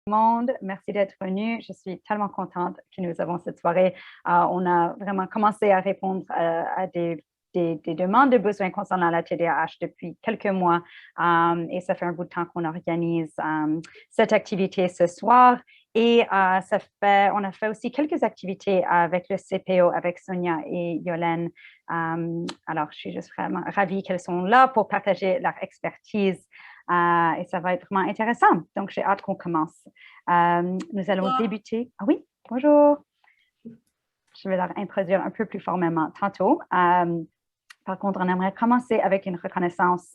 Monde. Merci d'être venu. Je suis tellement contente que nous avons cette soirée. On a vraiment commencé à répondre à des demandes de besoins concernant la TDAH depuis quelques mois et ça fait un bout de temps qu'on organise cette activité ce soir. Et on a fait aussi quelques activités avec le CPO, avec Sonia et Yolène. Alors, je suis juste vraiment ravie qu'elles sont là pour partager leur expertise. Et ça va être vraiment intéressant. Donc, j'ai hâte qu'on commence. Nous allons débuter. Ah oui, bonjour. Je vais leur introduire un peu plus formellement tantôt. Par contre, on aimerait commencer avec une reconnaissance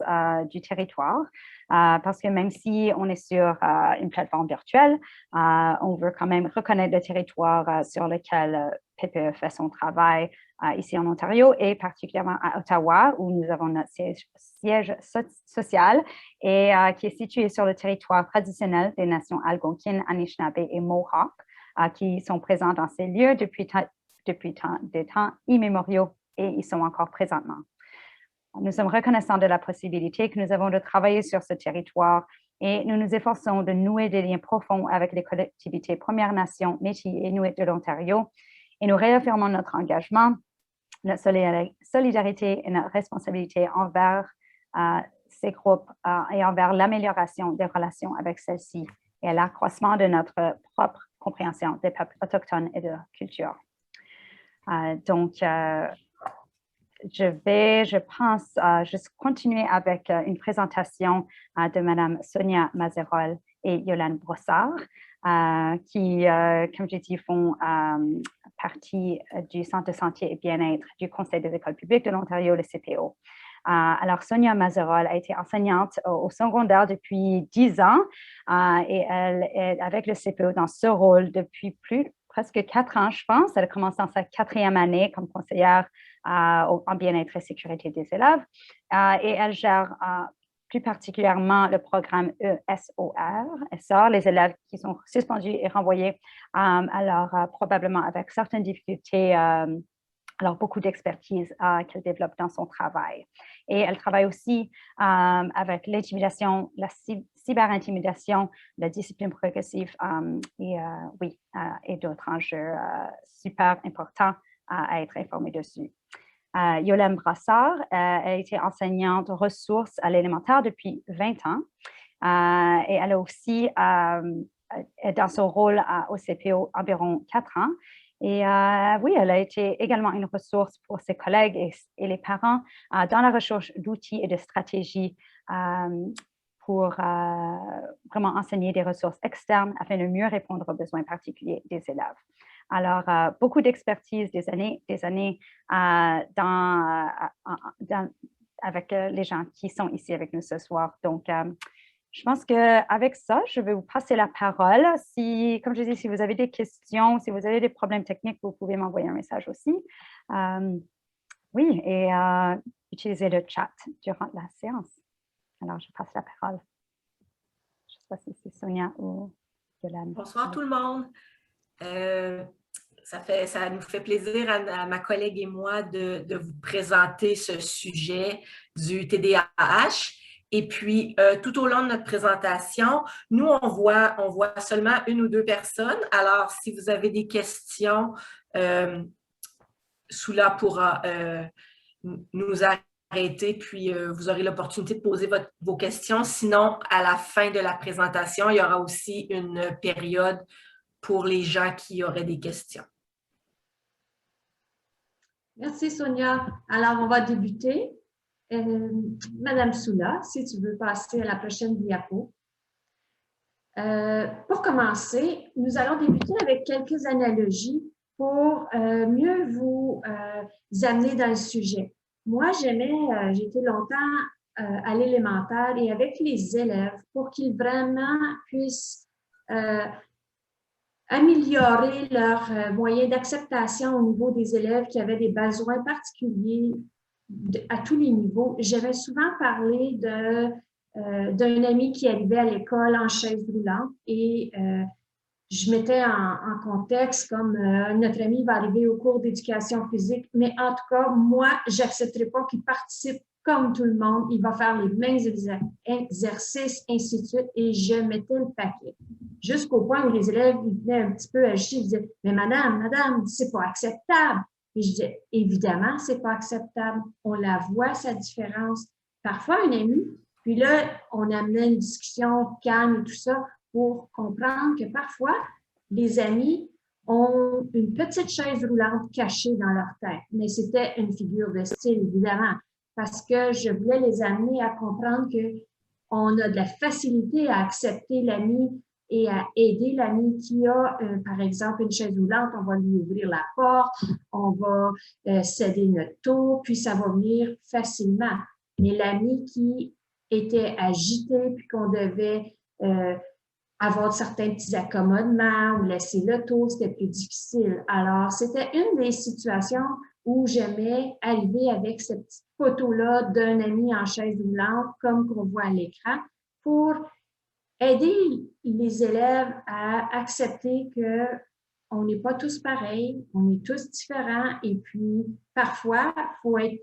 du territoire, parce que même si on est sur une plateforme virtuelle, on veut quand même reconnaître le territoire sur lequel PPE fait son travail ici en Ontario et particulièrement à Ottawa, où nous avons notre siège social et qui est situé sur le territoire traditionnel des nations algonquines, Anishinaabe et Mohawk, qui sont présents dans ces lieux depuis des temps immémoriaux et ils sont encore présentement. Nous sommes reconnaissants de la possibilité que nous avons de travailler sur ce territoire et nous nous efforçons de nouer des liens profonds avec les collectivités Premières Nations, Métis et Inuit de l'Ontario et nous réaffirmons notre engagement, notre solidarité et notre responsabilité envers ces groupes et envers l'amélioration des relations avec celles-ci et à l'accroissement de notre propre compréhension des peuples autochtones et de leur culture. Donc, je pense, juste continuer avec une présentation de Mme Sonia Mazerol et Yolande Brossard, qui, comme j'ai dit, font partie du Centre de santé et bien-être du Conseil des écoles publiques de l'Ontario, le CPO. Alors, Sonia Mazerol a été enseignante au secondaire depuis 10 ans et elle est avec le CPO dans ce rôle depuis presque 4 ans, je pense. Elle a commencé dans sa 4e année comme conseillère en bien-être et sécurité des élèves. Et elle gère plus particulièrement le programme ESOR, les élèves qui sont suspendus et renvoyés, alors probablement avec certaines difficultés, alors beaucoup d'expertise qu'elle développe dans son travail. Et elle travaille aussi avec l'intimidation, la cyberintimidation, la discipline progressive et d'autres enjeux super importants à être informés dessus. Yolande Brassard a été enseignante ressources à l'élémentaire depuis 20 ans et elle a aussi, dans son rôle au CPO, environ 4 ans. Et oui, elle a été également une ressource pour ses collègues et les parents dans la recherche d'outils et de stratégies pour vraiment enseigner des ressources externes afin de mieux répondre aux besoins particuliers des élèves. Alors, beaucoup d'expertise des années avec les gens qui sont ici avec nous ce soir. Donc, je pense qu'avec ça, je vais vous passer la parole. Comme je dis, si vous avez des questions, si vous avez des problèmes techniques, vous pouvez m'envoyer un message aussi. Oui, et utiliser le chat durant la séance. Alors, je passe la parole. Je ne sais pas si c'est Sonia ou Yolande. Bonsoir tout le monde. Ça nous fait plaisir à ma collègue et moi de vous présenter ce sujet du TDAH. Et puis, tout au long de notre présentation, nous, on voit seulement 1 ou 2 personnes. Alors, si vous avez des questions, Soula pourra nous arrêter, puis vous aurez l'opportunité de poser vos questions. Sinon, à la fin de la présentation, il y aura aussi une période pour les gens qui auraient des questions. Merci Sonia. Alors, on va débuter. Madame Soula, si tu veux passer à la prochaine diapo. Pour commencer, nous allons débuter avec quelques analogies pour mieux vous amener dans le sujet. Moi, j'ai été longtemps à l'élémentaire et avec les élèves pour qu'ils vraiment puissent améliorer leurs moyens d'acceptation au niveau des élèves qui avaient des besoins particuliers à tous les niveaux. J'avais souvent parlé d'un ami qui arrivait à l'école en chaise roulante et je mettais en contexte comme notre ami va arriver au cours d'éducation physique, mais en tout cas, moi, je n'accepterai pas qu'il participe comme tout le monde. Il va faire les mêmes exercices, ainsi de suite, et je mettais le paquet. jusqu'au point où les élèves ils venaient un petit peu agiter, ils disaient « Mais madame, c'est pas acceptable. » Et je disais « Évidemment, c'est pas acceptable. On la voit, sa différence. » Parfois, un ami, puis là, on amenait une discussion calme et tout ça pour comprendre que parfois, les amis ont une petite chaise roulante cachée dans leur tête. Mais c'était une figure de style, évidemment, parce que je voulais les amener à comprendre qu'on a de la facilité à accepter l'ami et à aider l'ami qui a, par exemple, une chaise roulante. On va lui ouvrir la porte, on va céder notre tour, puis ça va venir facilement. Mais l'ami qui était agité, puis qu'on devait avoir certains petits accommodements ou laisser le tour, c'était plus difficile. Alors, c'était une des situations où j'aimais arriver avec cette petite photo-là d'un ami en chaise roulante, comme qu'on voit à l'écran, pour aider les élèves à accepter que on n'est pas tous pareils, on est tous différents et puis parfois, il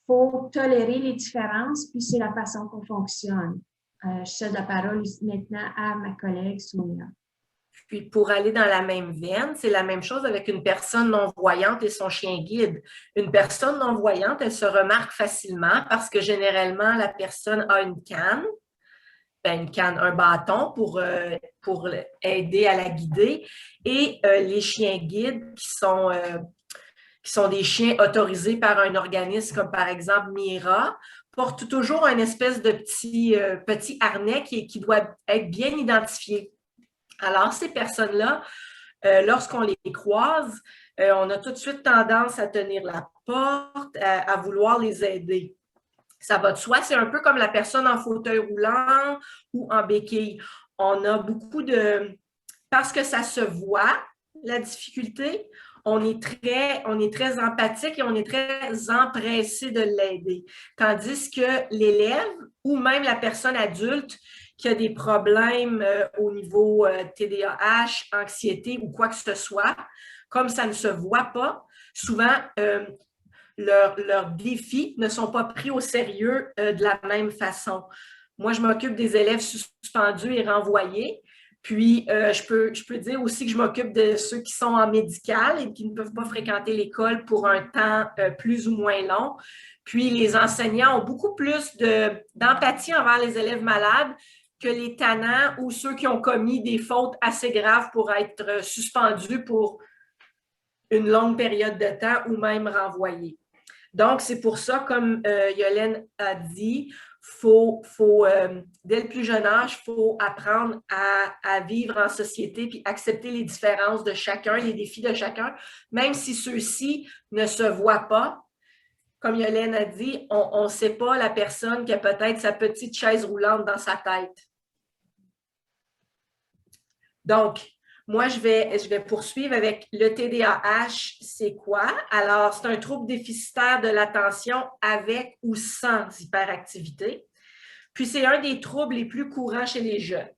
faut tolérer les différences, puis c'est la façon qu'on fonctionne. Je cède la parole maintenant à ma collègue Sonia. Puis pour aller dans la même veine, c'est la même chose avec une personne non-voyante et son chien guide. Une personne non-voyante, elle se remarque facilement parce que généralement, la personne a une canne, un bâton pour aider à la guider. Et les chiens guides qui sont des chiens autorisés par un organisme comme par exemple Mira, portent toujours une espèce de petit harnais qui doit être bien identifié. Alors, ces personnes-là, lorsqu'on les croise, on a tout de suite tendance à tenir la porte, à vouloir les aider. Ça va de soi, c'est un peu comme la personne en fauteuil roulant ou en béquille. On a beaucoup parce que ça se voit, la difficulté, on est très empathique et on est très empressé de l'aider. Tandis que l'élève ou même la personne adulte qui a des problèmes au niveau TDAH, anxiété ou quoi que ce soit, comme ça ne se voit pas, souvent, leurs défis ne sont pas pris au sérieux de la même façon. Moi, je m'occupe des élèves suspendus et renvoyés. Puis, je peux dire aussi que je m'occupe de ceux qui sont en médical et qui ne peuvent pas fréquenter l'école pour un temps plus ou moins long. Puis, les enseignants ont beaucoup plus d'empathie envers les élèves malades que les tannants ou ceux qui ont commis des fautes assez graves pour être suspendus pour une longue période de temps ou même renvoyés. Donc, c'est pour ça, comme Yolène a dit, dès le plus jeune âge, il faut apprendre à vivre en société puis accepter les différences de chacun, les défis de chacun, même si ceux-ci ne se voient pas. Comme Yolène a dit, on ne sait pas la personne qui a peut-être sa petite chaise roulante dans sa tête. Donc, moi, je vais poursuivre avec le TDAH, c'est quoi? Alors, c'est un trouble déficitaire de l'attention avec ou sans hyperactivité. Puis, c'est un des troubles les plus courants chez les jeunes.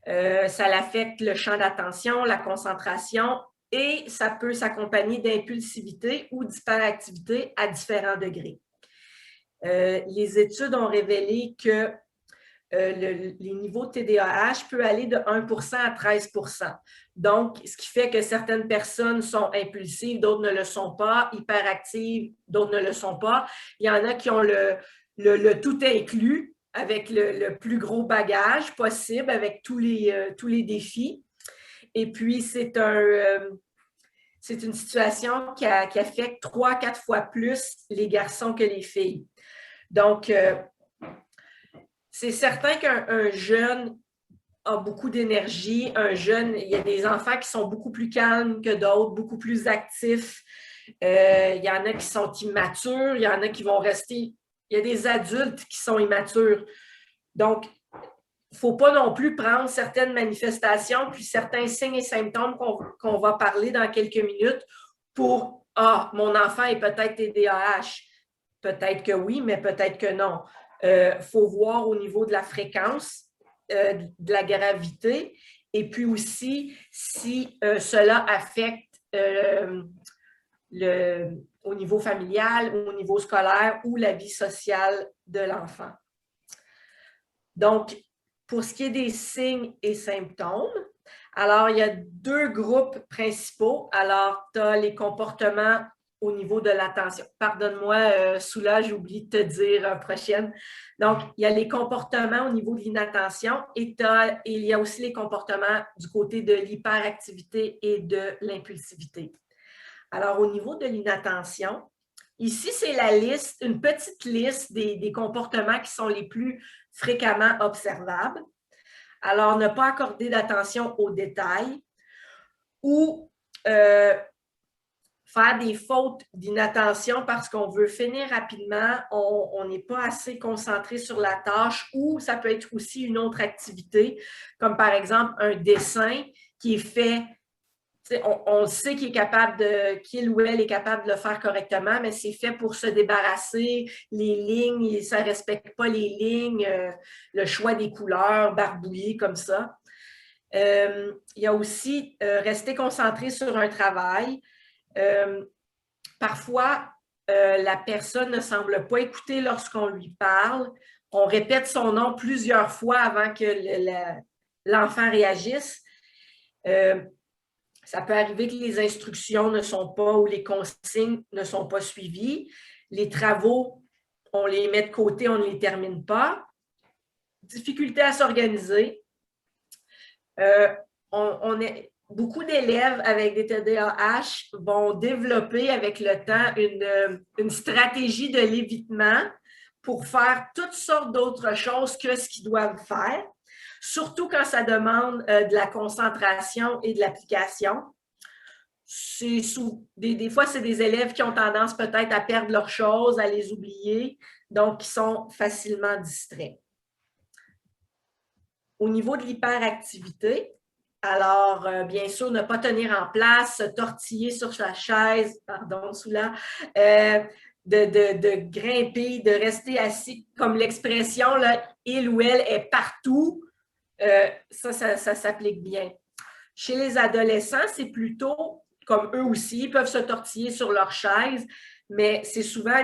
Ça affecte le champ d'attention, la concentration et ça peut s'accompagner d'impulsivité ou d'hyperactivité à différents degrés. Les études ont révélé que les niveaux de TDAH peuvent aller de 1% à 13%. Donc, ce qui fait que certaines personnes sont impulsives, d'autres ne le sont pas, hyperactives, d'autres ne le sont pas. Il y en a qui ont le tout inclus avec le plus gros bagage possible, avec tous les défis. Et puis, c'est une situation qui affecte 3-4 fois plus les garçons que les filles. Donc, c'est certain qu'un jeune a beaucoup d'énergie. Il y a des enfants qui sont beaucoup plus calmes que d'autres, beaucoup plus actifs. Il y en a qui sont immatures, il y en a qui vont rester. Il y a des adultes qui sont immatures. Donc, il ne faut pas non plus prendre certaines manifestations puis certains signes et symptômes qu'on va parler dans quelques minutes pour « Ah, mon enfant est peut-être TDAH ». Peut-être que oui, mais peut-être que non. Faut voir au niveau de la fréquence, de la gravité, et puis aussi si cela affecte au niveau familial, au niveau scolaire ou la vie sociale de l'enfant. Donc, pour ce qui est des signes et symptômes, alors il y a 2 groupes principaux. Alors, tu as les comportements au niveau de l'attention. Pardonne-moi, Soula, j'ai oublié de te dire prochaine. Donc, il y a les comportements au niveau de l'inattention et il y a aussi les comportements du côté de l'hyperactivité et de l'impulsivité. Alors, au niveau de l'inattention, ici, c'est la liste, une petite liste des comportements qui sont les plus fréquemment observables. Alors, ne pas accorder d'attention aux détails ou faire des fautes d'inattention parce qu'on veut finir rapidement, on n'est pas assez concentré sur la tâche, ou ça peut être aussi une autre activité, comme par exemple un dessin qui est fait, on sait qu'il ou elle est capable de le faire correctement, mais c'est fait pour se débarrasser, les lignes, ça ne respecte pas les lignes, le choix des couleurs, barbouillé comme ça. Il y a aussi rester concentré sur un travail. Parfois, la personne ne semble pas écouter lorsqu'on lui parle. On répète son nom plusieurs fois avant que l'enfant réagisse. Ça peut arriver que les instructions ne sont pas ou les consignes ne sont pas suivies. Les travaux, on les met de côté, on ne les termine pas. Difficulté à s'organiser. Beaucoup d'élèves avec des TDAH vont développer avec le temps une stratégie de l'évitement pour faire toutes sortes d'autres choses que ce qu'ils doivent faire, surtout quand ça demande de la concentration et de l'application. Des fois, c'est des élèves qui ont tendance peut-être à perdre leurs choses, à les oublier, donc qui sont facilement distraits. Au niveau de l'hyperactivité, alors, bien sûr, ne pas tenir en place, se tortiller sur sa chaise, pardon, Soula, de grimper, de rester assis, comme l'expression, là, il ou elle est partout, ça s'applique bien. Chez les adolescents, c'est plutôt, comme eux aussi, ils peuvent se tortiller sur leur chaise, mais c'est souvent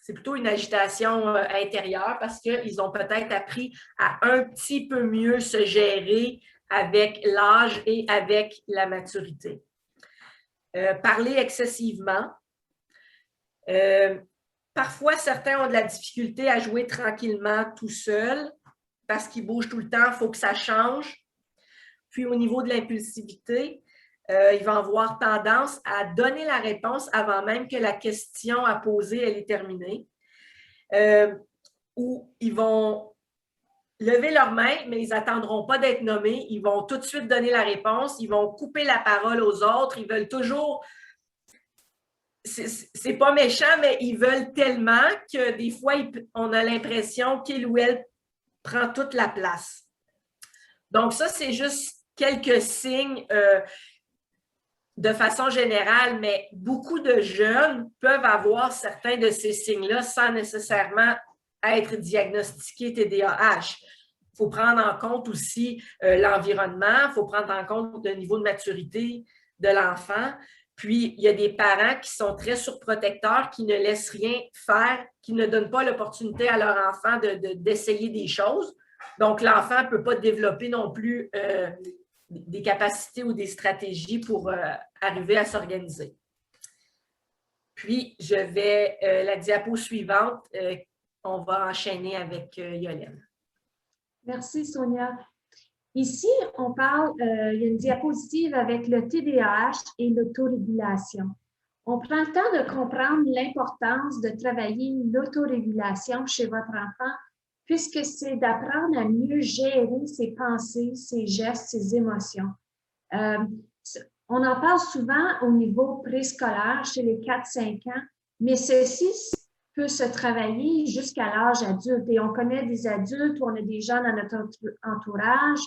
c'est plutôt une agitation intérieure parce qu'ils ont peut-être appris à un petit peu mieux se gérer avec l'âge et avec la maturité. Parler excessivement. Parfois, certains ont de la difficulté à jouer tranquillement tout seul parce qu'ils bougent tout le temps, il faut que ça change. Puis, au niveau de l'impulsivité, ils vont avoir tendance à donner la réponse avant même que la question à poser elle est terminée. Ou ils vont lever leurs mains, mais ils n'attendront pas d'être nommés. Ils vont tout de suite donner la réponse. Ils vont couper la parole aux autres. Ils veulent toujours... C'est pas méchant, mais ils veulent tellement que des fois, on a l'impression qu'il ou elle prend toute la place. Donc ça, c'est juste quelques signes de façon générale, mais beaucoup de jeunes peuvent avoir certains de ces signes-là sans nécessairement être diagnostiqués TDAH. Il faut prendre en compte aussi l'environnement, il faut prendre en compte le niveau de maturité de l'enfant. Puis, il y a des parents qui sont très surprotecteurs, qui ne laissent rien faire, qui ne donnent pas l'opportunité à leur enfant d'essayer des choses. Donc, l'enfant ne peut pas développer non plus des capacités ou des stratégies pour arriver à s'organiser. Puis, je vais, la diapo suivante, on va enchaîner avec Yolène. Merci, Sonia. Ici, on parle, il y a une diapositive avec le TDAH et l'autorégulation. On prend le temps de comprendre l'importance de travailler l'autorégulation chez votre enfant, puisque c'est d'apprendre à mieux gérer ses pensées, ses gestes, ses émotions. On en parle souvent au niveau préscolaire, chez les 4-5 ans, mais ceci peut se travailler jusqu'à l'âge adulte. Et on connaît des adultes, on a des gens dans notre entourage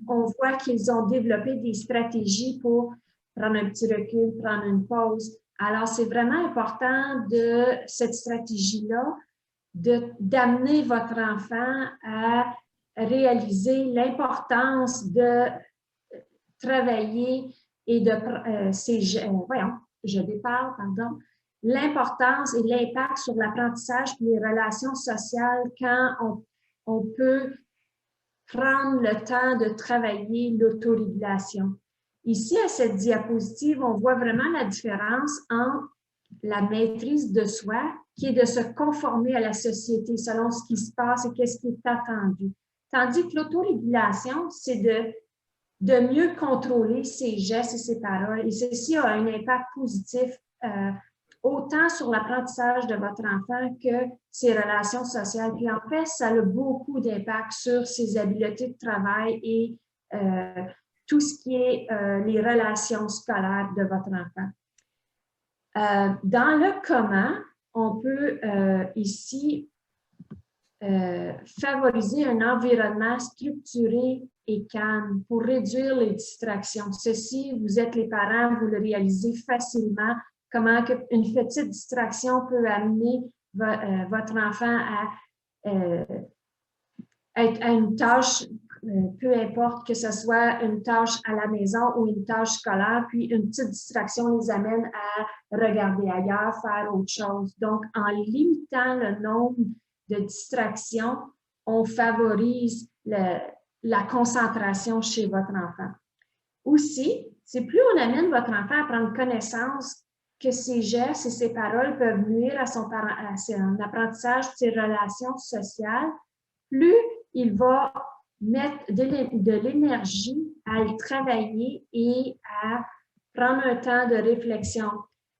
qu'on voit qu'ils ont développé des stratégies pour prendre un petit recul, prendre une pause. Alors, c'est vraiment important de cette stratégie-là, d'amener votre enfant à réaliser l'importance de travailler et de l'importance et l'impact sur l'apprentissage et les relations sociales quand on peut prendre le temps de travailler l'autorégulation. Ici, à cette diapositive, on voit vraiment la différence entre la maîtrise de soi, qui est de se conformer à la société selon ce qui se passe et qu'est-ce qui est attendu. Tandis que l'autorégulation, c'est de mieux contrôler ses gestes et ses paroles. Et ceci a un impact positif autant sur l'apprentissage de votre enfant que ses relations sociales. Puis en fait, ça a beaucoup d'impact sur ses habiletés de travail et tout ce qui est les relations scolaires de votre enfant. Dans le comment, on peut ici favoriser un environnement structuré et calme pour réduire les distractions. Ceci, vous êtes les parents, vous le réalisez facilement, comment une petite distraction peut amener votre enfant à une tâche, peu importe que ce soit une tâche à la maison ou une tâche scolaire, puis une petite distraction les amène à regarder ailleurs, faire autre chose. Donc, en limitant le nombre de distractions, on favorise la concentration chez votre enfant. Aussi, c'est plus on amène votre enfant à prendre connaissance que ses gestes et ses paroles peuvent nuire à son apprentissage, ses relations sociales, plus il va mettre de l'énergie à le travailler et à prendre un temps de réflexion.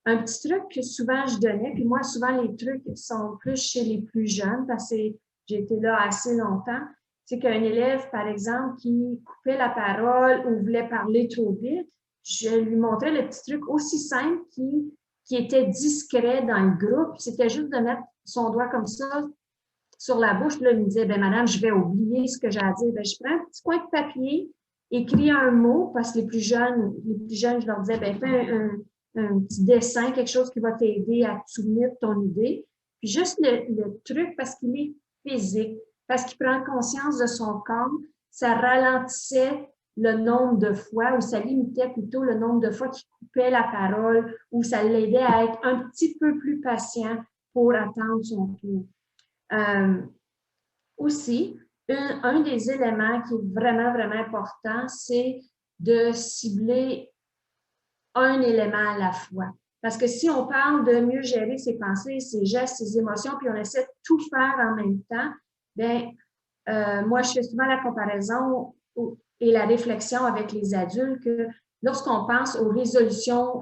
Un petit truc que souvent je donnais, puis moi, souvent les trucs sont plus chez les plus jeunes parce que j'ai été là assez longtemps, c'est qu'un élève, par exemple, qui coupait la parole ou voulait parler trop vite, je lui montrais le petit truc aussi simple qui était discret dans le groupe. C'était juste de mettre son doigt comme ça sur la bouche. Puis là, il me disait, ben madame, je vais oublier ce que j'ai à dire. Ben, je prends un petit coin de papier, écris un mot, parce que les plus jeunes, je leur disais, ben fais un petit dessin, quelque chose qui va t'aider à te souvenir de ton idée. Puis juste le truc, parce qu'il est physique, parce qu'il prend conscience de son corps, ça ralentissait le nombre de fois, ou ça limitait plutôt le nombre de fois qu'il coupait la parole, ou ça l'aidait à être un petit peu plus patient pour attendre son tour. Aussi, un des éléments qui est vraiment, vraiment important, c'est de cibler un élément à la fois. Parce que si on parle de mieux gérer ses pensées, ses gestes, ses émotions, puis on essaie de tout faire en même temps, bien, moi, je fais souvent la comparaison et la réflexion avec les adultes que lorsqu'on pense aux résolutions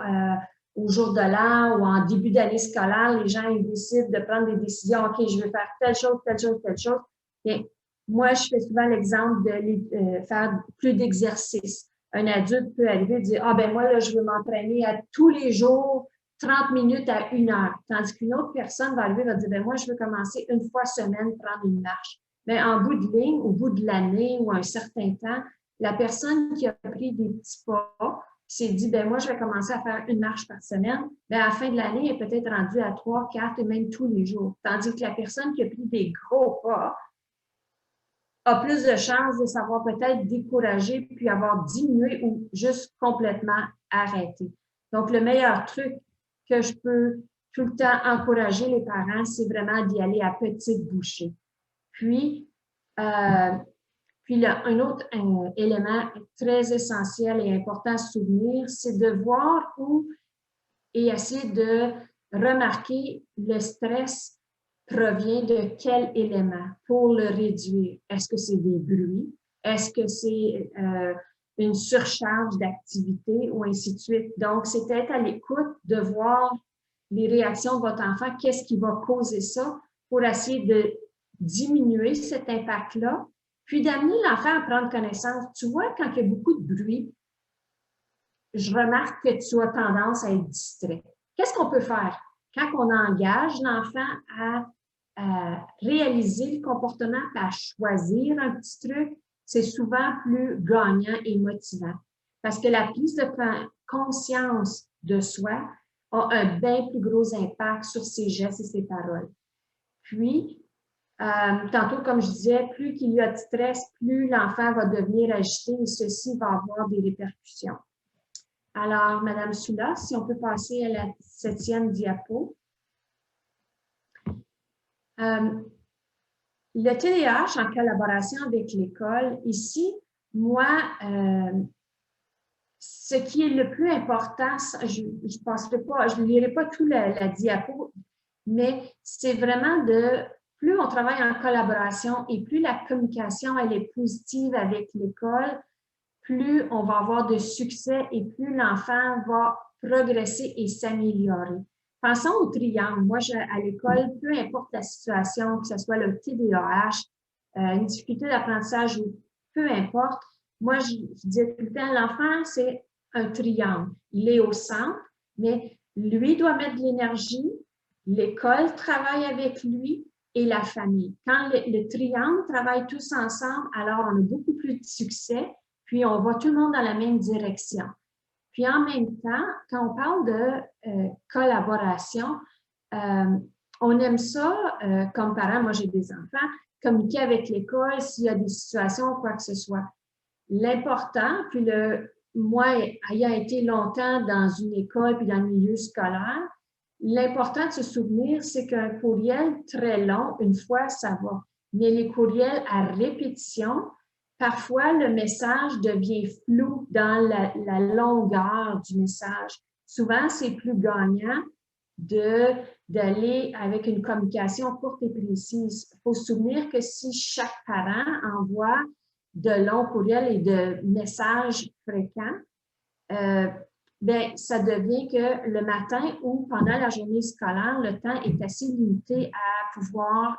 au jour de l'an ou en début d'année scolaire, les gens ils décident de prendre des décisions. OK, je veux faire telle chose, telle chose, telle chose. Bien, moi, je fais souvent l'exemple de faire plus d'exercices. Un adulte peut arriver et dire, ah ben moi, là, je veux m'entraîner à tous les jours 30 minutes à 1 heure. Tandis qu'une autre personne va arriver et va dire, ben moi, je veux commencer une fois semaine, prendre une marche. Mais en bout de ligne, au bout de l'année ou un certain temps, la personne qui a pris des petits pas s'est dit, ben moi, je vais commencer à faire une marche par semaine, ben à la fin de l'année, elle est peut-être rendue à 3, 4 et même tous les jours. Tandis que la personne qui a pris des gros pas a plus de chances de savoir peut-être décourager puis avoir diminué ou juste complètement arrêté. Donc, le meilleur truc que je peux tout le temps encourager les parents, c'est vraiment d'y aller à petite bouchée. Puis un autre élément très essentiel et important à se souvenir, c'est de voir où et essayer de remarquer le stress provient de quel élément pour le réduire. Est-ce que c'est des bruits? Est-ce que c'est une surcharge d'activité ou ainsi de suite? Donc, c'est être à l'écoute de voir les réactions de votre enfant, qu'est-ce qui va causer ça pour essayer de diminuer cet impact-là, puis d'amener l'enfant à prendre connaissance. Tu vois, quand il y a beaucoup de bruit, je remarque que tu as tendance à être distrait. Qu'est-ce qu'on peut faire? Quand on engage l'enfant à réaliser le comportement, à choisir un petit truc, c'est souvent plus gagnant et motivant. Parce que la prise de conscience de soi a un bien plus gros impact sur ses gestes et ses paroles. Puis, tantôt, comme je disais, plus qu'il y a de stress, plus l'enfant va devenir agité et ceci va avoir des répercussions. Alors, Madame Soula, si on peut passer à la 7e diapo. Le TDAH en collaboration avec l'école, ici, moi, ce qui est le plus important, je ne lirai pas tout la diapo, mais c'est vraiment plus on travaille en collaboration et plus la communication elle est positive avec l'école, plus on va avoir de succès et plus l'enfant va progresser et s'améliorer. Pensons au triangle. Moi, à l'école, peu importe la situation, que ce soit le TDAH, une difficulté d'apprentissage ou peu importe, moi, je dis tout le temps, l'enfant, c'est un triangle. Il est au centre, mais lui doit mettre de l'énergie, l'école travaille avec lui et la famille. Quand le triangle travaille tous ensemble, alors on a beaucoup plus de succès, puis on va tout le monde dans la même direction. Puis en même temps, quand on parle de collaboration, on aime ça comme parents, moi j'ai des enfants, communiquer avec l'école s'il y a des situations ou quoi que ce soit. L'important, puis moi ayant été longtemps dans une école puis dans le milieu scolaire, l'important de se souvenir, c'est qu'un courriel très long, une fois, ça va. Mais les courriels à répétition, parfois, le message devient flou dans la longueur du message. Souvent, c'est plus gagnant d'aller avec une communication courte et précise. Il faut se souvenir que si chaque parent envoie de longs courriels et de messages fréquents, ça devient que le matin ou pendant la journée scolaire, le temps est assez limité à pouvoir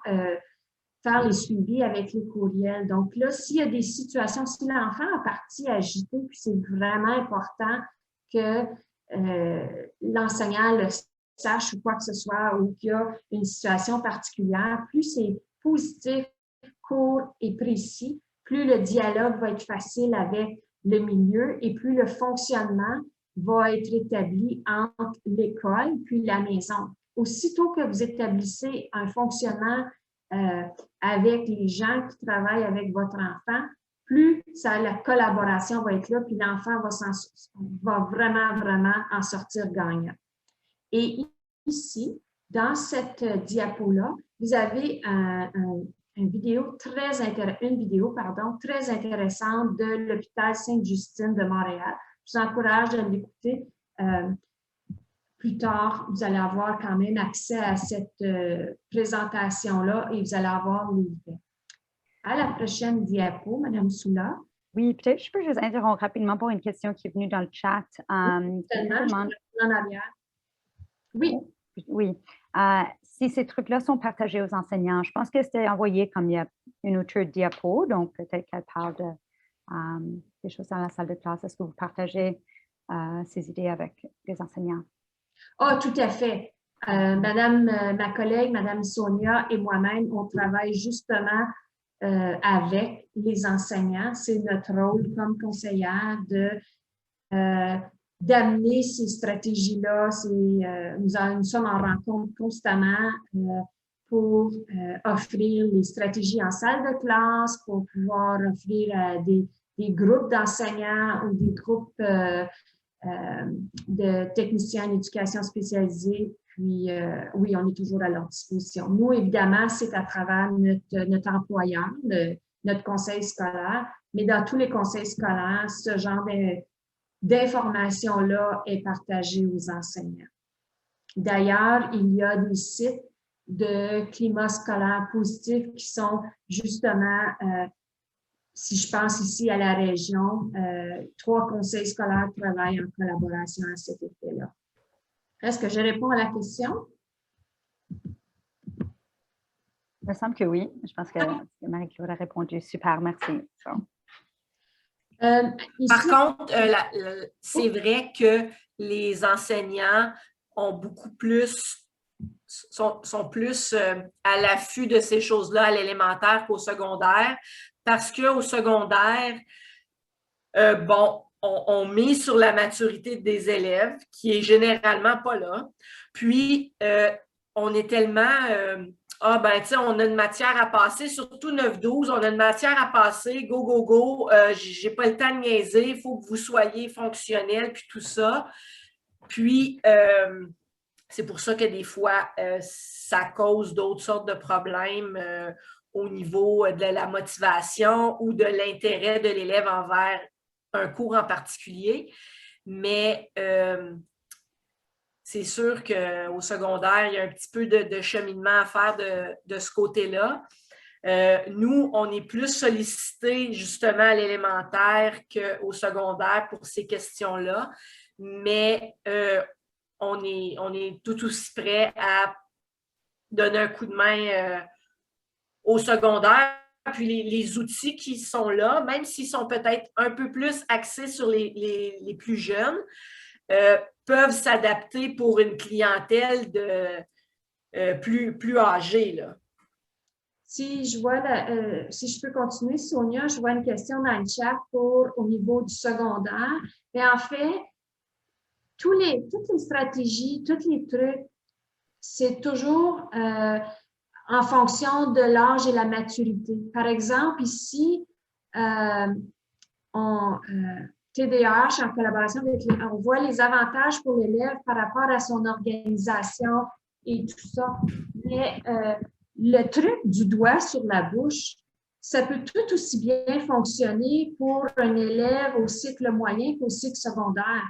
faire les suivis avec les courriels. Donc là, s'il y a des situations, si l'enfant a parti agité, puis c'est vraiment important que l'enseignant le sache ou quoi que ce soit, ou qu'il y a une situation particulière, plus c'est positif, court et précis, plus le dialogue va être facile avec le milieu et plus le fonctionnement va être établi entre l'école puis la maison. Aussitôt que vous établissez un fonctionnement avec les gens qui travaillent avec votre enfant, plus la collaboration va être là, puis l'enfant va vraiment, vraiment en sortir gagnant. Et ici, dans cette diapo-là, vous avez une vidéo très intéressante de l'hôpital Sainte-Justine de Montréal. Je vous encourage à l'écouter. Plus tard, vous allez avoir quand même accès à cette présentation-là et vous allez avoir les liens. À la prochaine diapo, Mme Soula. Oui, peut-être je peux juste interrompre rapidement pour une question qui est venue dans le chat. En arrière. Oui. Oui. Si ces trucs-là sont partagés aux enseignants, je pense que c'était envoyé comme il y a une autre diapo, donc peut-être qu'elle parle de des choses dans la salle de classe. Est-ce que vous partagez ces idées avec les enseignants? Ah, tout à fait. Ma collègue, Mme Sonia et moi-même, on travaille justement avec les enseignants. C'est notre rôle comme conseillère d'amener ces stratégies-là. Nous sommes en rencontre constamment pour offrir les stratégies en salle de classe, pour pouvoir offrir des groupes d'enseignants ou des groupes de techniciens en éducation spécialisée. Puis, oui, on est toujours à leur disposition. Nous, évidemment, c'est à travers notre employeur, notre conseil scolaire, mais dans tous les conseils scolaires, ce genre d'information-là est partagée aux enseignants. D'ailleurs, il y a des sites de climat scolaire positif qui sont justement, si je pense ici à la région, 3 conseils scolaires travaillent en collaboration à cet effet-là. Est-ce que je réponds à la question? Il me semble que oui. Je pense que Marie-Claude a répondu. Super, merci. Par contre, c'est vrai que les enseignants ont beaucoup plus, sont plus à l'affût de ces choses-là à l'élémentaire qu'au secondaire, parce qu'au secondaire, on mise sur la maturité des élèves, qui est généralement pas là. Puis, on est tellement... on a une matière à passer, surtout 9-12, on a une matière à passer, go, go, go, j'ai pas le temps de niaiser, il faut que vous soyez fonctionnel, puis tout ça. Puis, C'est pour ça que des fois, ça cause d'autres sortes de problèmes au niveau de la motivation ou de l'intérêt de l'élève envers un cours en particulier. Mais c'est sûr qu'au secondaire, il y a un petit peu de cheminement à faire de ce côté-là. Nous, on est plus sollicités justement à l'élémentaire qu'au secondaire pour ces questions-là, mais on est tout aussi prêt à donner un coup de main au secondaire. Puis les outils qui sont là, même s'ils sont peut-être un peu plus axés sur les plus jeunes, peuvent s'adapter pour une clientèle plus âgée, là. Si je peux continuer, Sonia, je vois une question dans le chat au niveau du secondaire. Mais en fait, toutes les stratégies, tous les trucs, c'est toujours en fonction de l'âge et la maturité. Par exemple, ici, TDAH, en collaboration avec on voit les avantages pour l'élève par rapport à son organisation et tout ça. Mais le truc du doigt sur la bouche, ça peut tout aussi bien fonctionner pour un élève au cycle moyen qu'au cycle secondaire.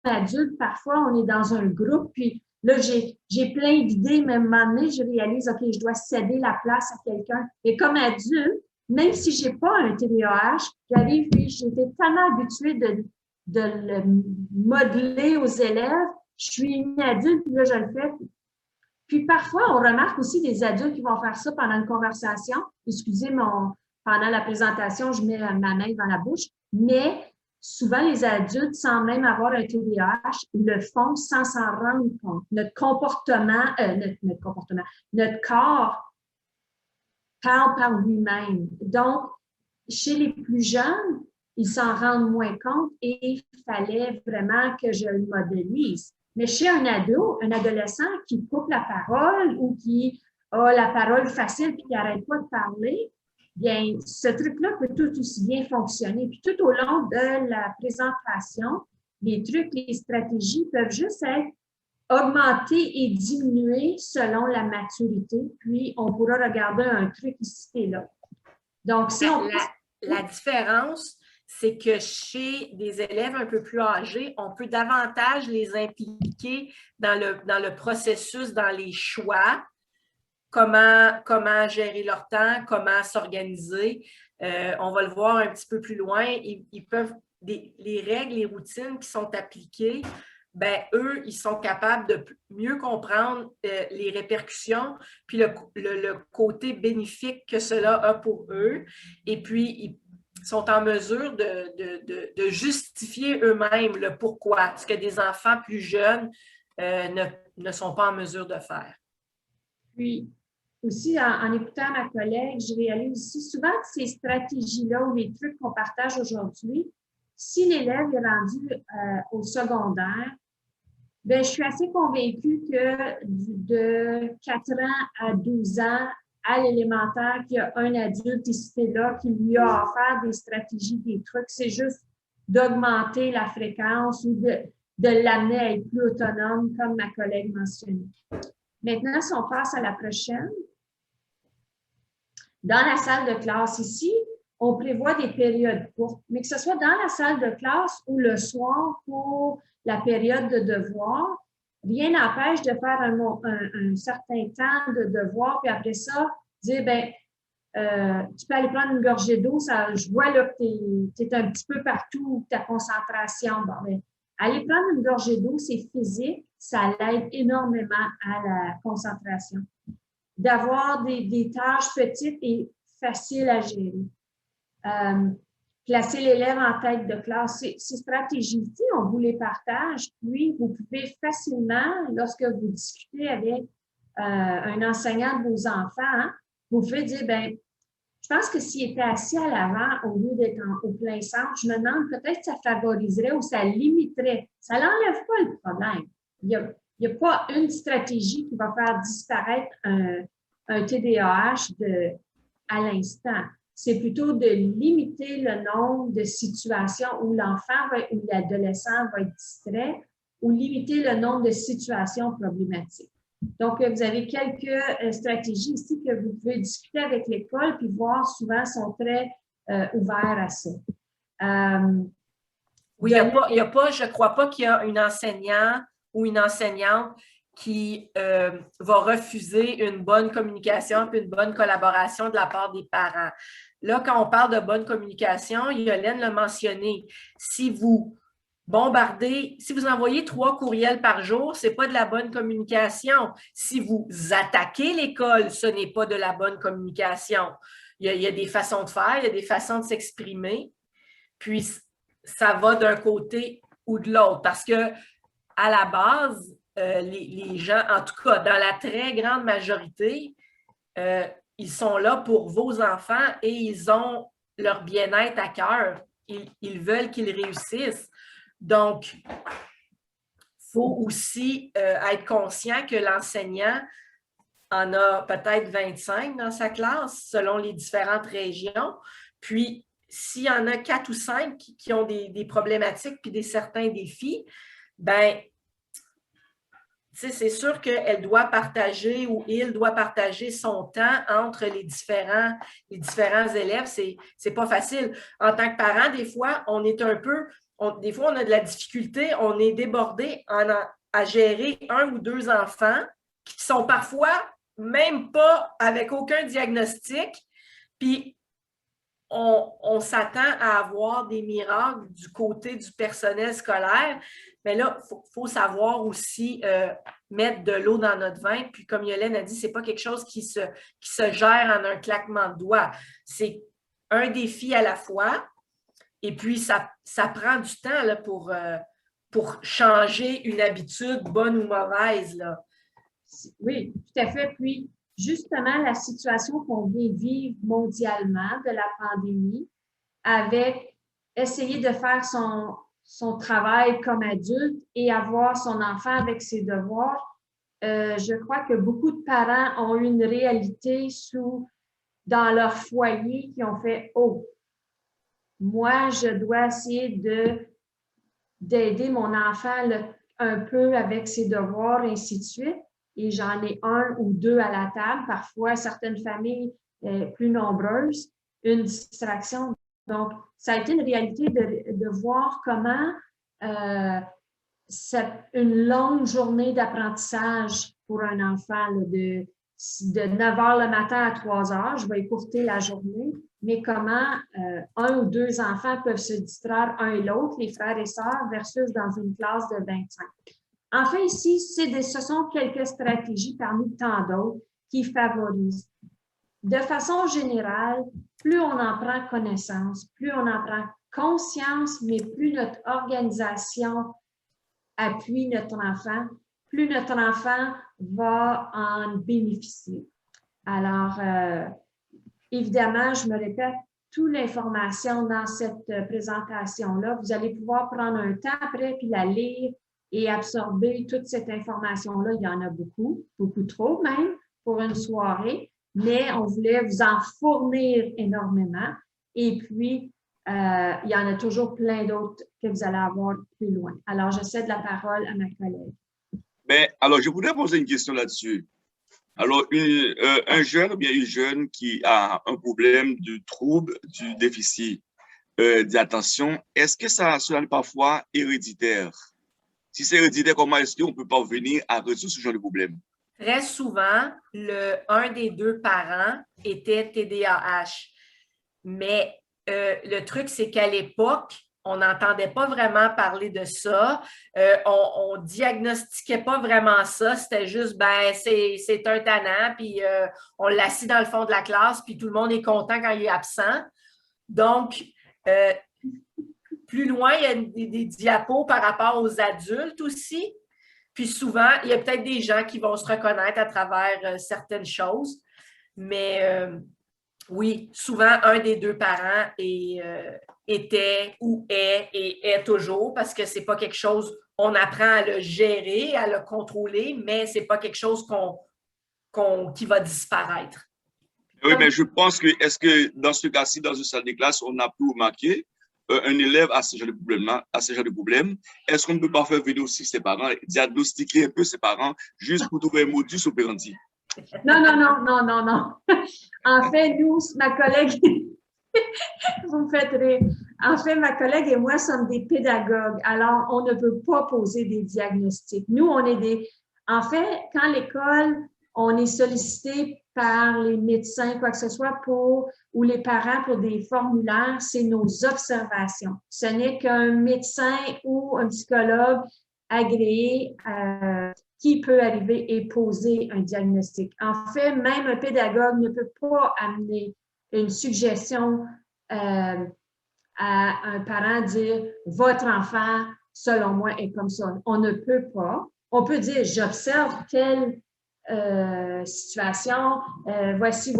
Adulte, parfois, on est dans un groupe, puis là, j'ai plein d'idées, mais à un moment donné, je réalise, OK, je dois céder la place à quelqu'un. Et comme adulte, même si je n'ai pas un TDAH, j'arrive, puis j'étais tellement habituée de le modeler aux élèves. Je suis une adulte, puis là, je le fais. Puis parfois, on remarque aussi des adultes qui vont faire ça pendant une conversation. Excusez, pendant la présentation, je mets ma main dans la bouche. Mais souvent, les adultes, sans même avoir un TDAH, le font sans s'en rendre compte. Notre corps parle par lui-même. Donc, chez les plus jeunes, ils s'en rendent moins compte et il fallait vraiment que je le modélise. Mais chez un ado, un adolescent qui coupe la parole ou qui a la parole facile et qui n'arrête pas de parler, bien, ce truc-là peut tout aussi bien fonctionner. Puis tout au long de la présentation, les trucs, les stratégies peuvent juste être augmentées et diminuées selon la maturité. Puis, on pourra regarder un truc ici et là. Donc, si on... La différence, c'est que chez des élèves un peu plus âgés, on peut davantage les impliquer dans le processus, dans les choix, comment gérer leur temps, comment s'organiser. On va le voir un petit peu plus loin. Ils peuvent, les règles, les routines qui sont appliquées, ben, eux, ils sont capables de mieux comprendre les répercussions, puis le côté bénéfique que cela a pour eux. Et puis, ils sont en mesure de justifier eux-mêmes le pourquoi, ce que des enfants plus jeunes ne sont pas en mesure de faire. Puis, aussi, en écoutant ma collègue, je réalise aussi souvent que ces stratégies-là ou les trucs qu'on partage aujourd'hui, si l'élève est rendu au secondaire, bien, je suis assez convaincue que de 4 ans à 12 ans, à l'élémentaire, qu'il y a un adulte ici et là qui lui a offert des stratégies, des trucs. C'est juste d'augmenter la fréquence ou de l'amener à être plus autonome, comme ma collègue mentionnait. Maintenant, si on passe à la prochaine. Dans la salle de classe ici, on prévoit des périodes courtes, mais que ce soit dans la salle de classe ou le soir pour la période de devoir, rien n'empêche de faire un certain temps de devoir, puis après ça, dire, ben, tu peux aller prendre une gorgée d'eau, je vois là que tu es un petit peu partout, ta concentration. Bon, ben, aller prendre une gorgée d'eau, c'est physique, ça l'aide énormément à la concentration. D'avoir des tâches petites et faciles à gérer. Placer l'élève en tête de classe. Ces stratégies-ci, on vous les partage, puis vous pouvez facilement, lorsque vous discutez avec un enseignant de vos enfants, hein, vous pouvez dire, ben, je pense que s'il était assis à l'avant au lieu d'être au plein centre, je me demande peut-être que ça favoriserait ou ça limiterait. Ça n'enlève pas le problème. Il n'y a pas une stratégie qui va faire disparaître un TDAH à l'instant. C'est plutôt de limiter le nombre de situations où l'enfant ou l'adolescent va être distrait ou limiter le nombre de situations problématiques. Donc, vous avez quelques stratégies ici que vous pouvez discuter avec l'école puis voir, souvent, sont très ouverts à ça. Oui, je ne crois pas qu'il y a une enseignant ou une enseignante qui va refuser une bonne communication et une bonne collaboration de la part des parents. Là, quand on parle de bonne communication, Yolène l'a mentionné, si vous envoyez 3 courriels par jour, ce n'est pas de la bonne communication. Si vous attaquez l'école, ce n'est pas de la bonne communication. Il y a des façons de faire, il y a des façons de s'exprimer, puis ça va d'un côté ou de l'autre, parce que à la base, les gens, en tout cas, dans la très grande majorité, ils sont là pour vos enfants et ils ont leur bien-être à cœur. Ils veulent qu'ils réussissent. Donc, il faut aussi être conscient que l'enseignant en a peut-être 25 dans sa classe, selon les différentes régions. Puis, s'il y en a 4 ou 5 qui ont des problématiques puis certains défis, ben c'est sûr qu'elle doit partager ou il doit partager son temps entre les différents élèves. C'est pas facile. En tant que parent, des fois, on est des fois, on a de la difficulté, on est débordé à gérer 1 ou 2 enfants qui sont parfois même pas avec aucun diagnostic, puis on s'attend à avoir des miracles du côté du personnel scolaire, mais là, il faut savoir aussi mettre de l'eau dans notre vin. Puis comme Yolène a dit, ce n'est pas quelque chose qui se gère en un claquement de doigts. C'est un défi à la fois, et puis ça prend du temps là, pour changer une habitude, bonne ou mauvaise, là. Oui, tout à fait. Puis, justement, la situation qu'on vient de vivre mondialement de la pandémie, avec essayer de faire son travail comme adulte et avoir son enfant avec ses devoirs, je crois que beaucoup de parents ont eu une réalité dans leur foyer qui ont fait « Oh, moi, je dois essayer d'aider mon enfant un peu avec ses devoirs, ainsi de suite. » Et j'en ai 1 ou 2 à la table, parfois certaines familles plus nombreuses, une distraction. Donc, ça a été une réalité de voir comment une longue journée d'apprentissage pour un enfant de 9 heures le matin à 3 heures, je vais écourter la journée, mais comment 1 ou 2 enfants peuvent se distraire un et l'autre, les frères et sœurs, versus dans une classe de 25. Enfin, ici, ce sont quelques stratégies parmi tant d'autres qui favorisent. De façon générale, plus on en prend connaissance, plus on en prend conscience, mais plus notre organisation appuie notre enfant, plus notre enfant va en bénéficier. Alors, évidemment, je me répète, toute l'information dans cette présentation-là, vous allez pouvoir prendre un temps après puis la lire et absorber toute cette information-là. Il y en a beaucoup, beaucoup trop même, pour une soirée, mais on voulait vous en fournir énormément. Et puis, il y en a toujours plein d'autres que vous allez avoir plus loin. Alors, je cède la parole à ma collègue. Mais, alors, je voudrais poser une question là-dessus. Alors, un jeune ou bien une jeune qui a un problème de trouble du déficit d'attention, est-ce que cela est parfois héréditaire? Si c'est héréditaire, comment est-ce qu'on peut parvenir à résoudre ce genre de problème? Très souvent, un des 2 parents était TDAH. Mais le truc, c'est qu'à l'époque, on n'entendait pas vraiment parler de ça. On ne diagnostiquait pas vraiment ça. C'était juste, c'est un tannant, puis on l'assit dans le fond de la classe, puis tout le monde est content quand il est absent. Donc, plus loin, il y a des diapos par rapport aux adultes aussi. Puis souvent, il y a peut-être des gens qui vont se reconnaître à travers certaines choses. Mais oui, souvent, un des 2 parents était ou est et est toujours, parce que ce n'est pas quelque chose, on apprend à le gérer, à le contrôler, mais ce n'est pas quelque chose qui va disparaître. Oui, mais je pense que, est-ce que dans ce cas-ci, dans une salle de classe, on a pu remarquer un élève a ce genre de problème-là, a ce genre de problème, est-ce qu'on ne peut pas faire venir aussi ses parents, diagnostiquer un peu ses parents, juste pour trouver un modus operandi? Non, non, non, non, non, non. En fait, nous, ma collègue, vous me faites rire. En fait, ma collègue et moi sommes des pédagogues, alors on ne peut pas poser des diagnostics. Nous, on est des... En fait, quand l'école, on est sollicité par les médecins, quoi que ce soit, ou les parents pour des formulaires, c'est nos observations. Ce n'est qu'un médecin ou un psychologue agréé qui peut arriver et poser un diagnostic. En fait, même un pédagogue ne peut pas amener une suggestion à un parent, dire « Votre enfant, selon moi, est comme ça ». On ne peut pas. On peut dire « J'observe telle situation, voici.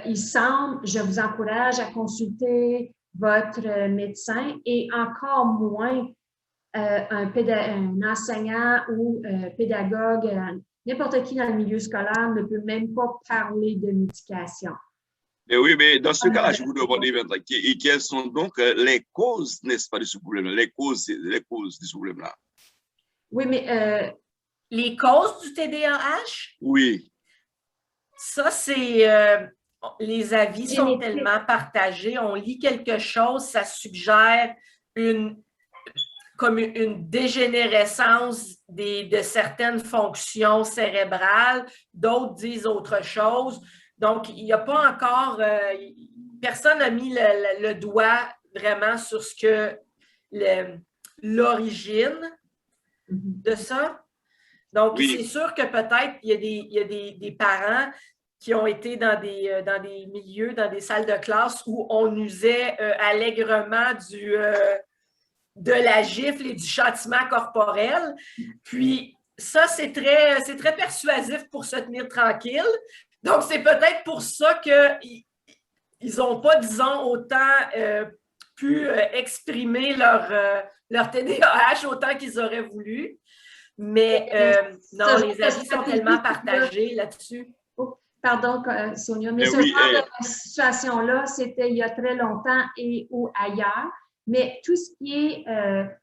Il semble, je vous encourage à consulter votre médecin et encore moins un enseignant ou pédagogue, n'importe qui dans le milieu scolaire ne peut même pas parler de médication. Mais oui, mais dans ce cas-là, je vous demande quelles sont donc les causes, n'est-ce pas, de ce problème-là, les causes de ce problème-là? Oui, mais... les causes du TDAH? Oui. Ça, c'est... les avis sont tellement partagés. On lit quelque chose, ça suggère comme une dégénérescence de certaines fonctions cérébrales. D'autres disent autre chose. Donc, il n'y a pas encore... personne n'a mis le doigt vraiment sur ce que l'origine de ça. Donc, oui. C'est sûr que peut-être il y a des parents qui ont été dans des milieux, dans des salles de classe où on usait allègrement de la gifle et du châtiment corporel. Puis, ça, c'est très persuasif pour se tenir tranquille. Donc, c'est peut-être pour ça qu'ils n'ont pas, disons, autant pu exprimer leur TDAH autant qu'ils auraient voulu. Mais non, les avis sont tellement partagés là-dessus. Pardon, Sonia, mais ce genre de situation-là, c'était il y a très longtemps et ou ailleurs. Mais tout ce qui est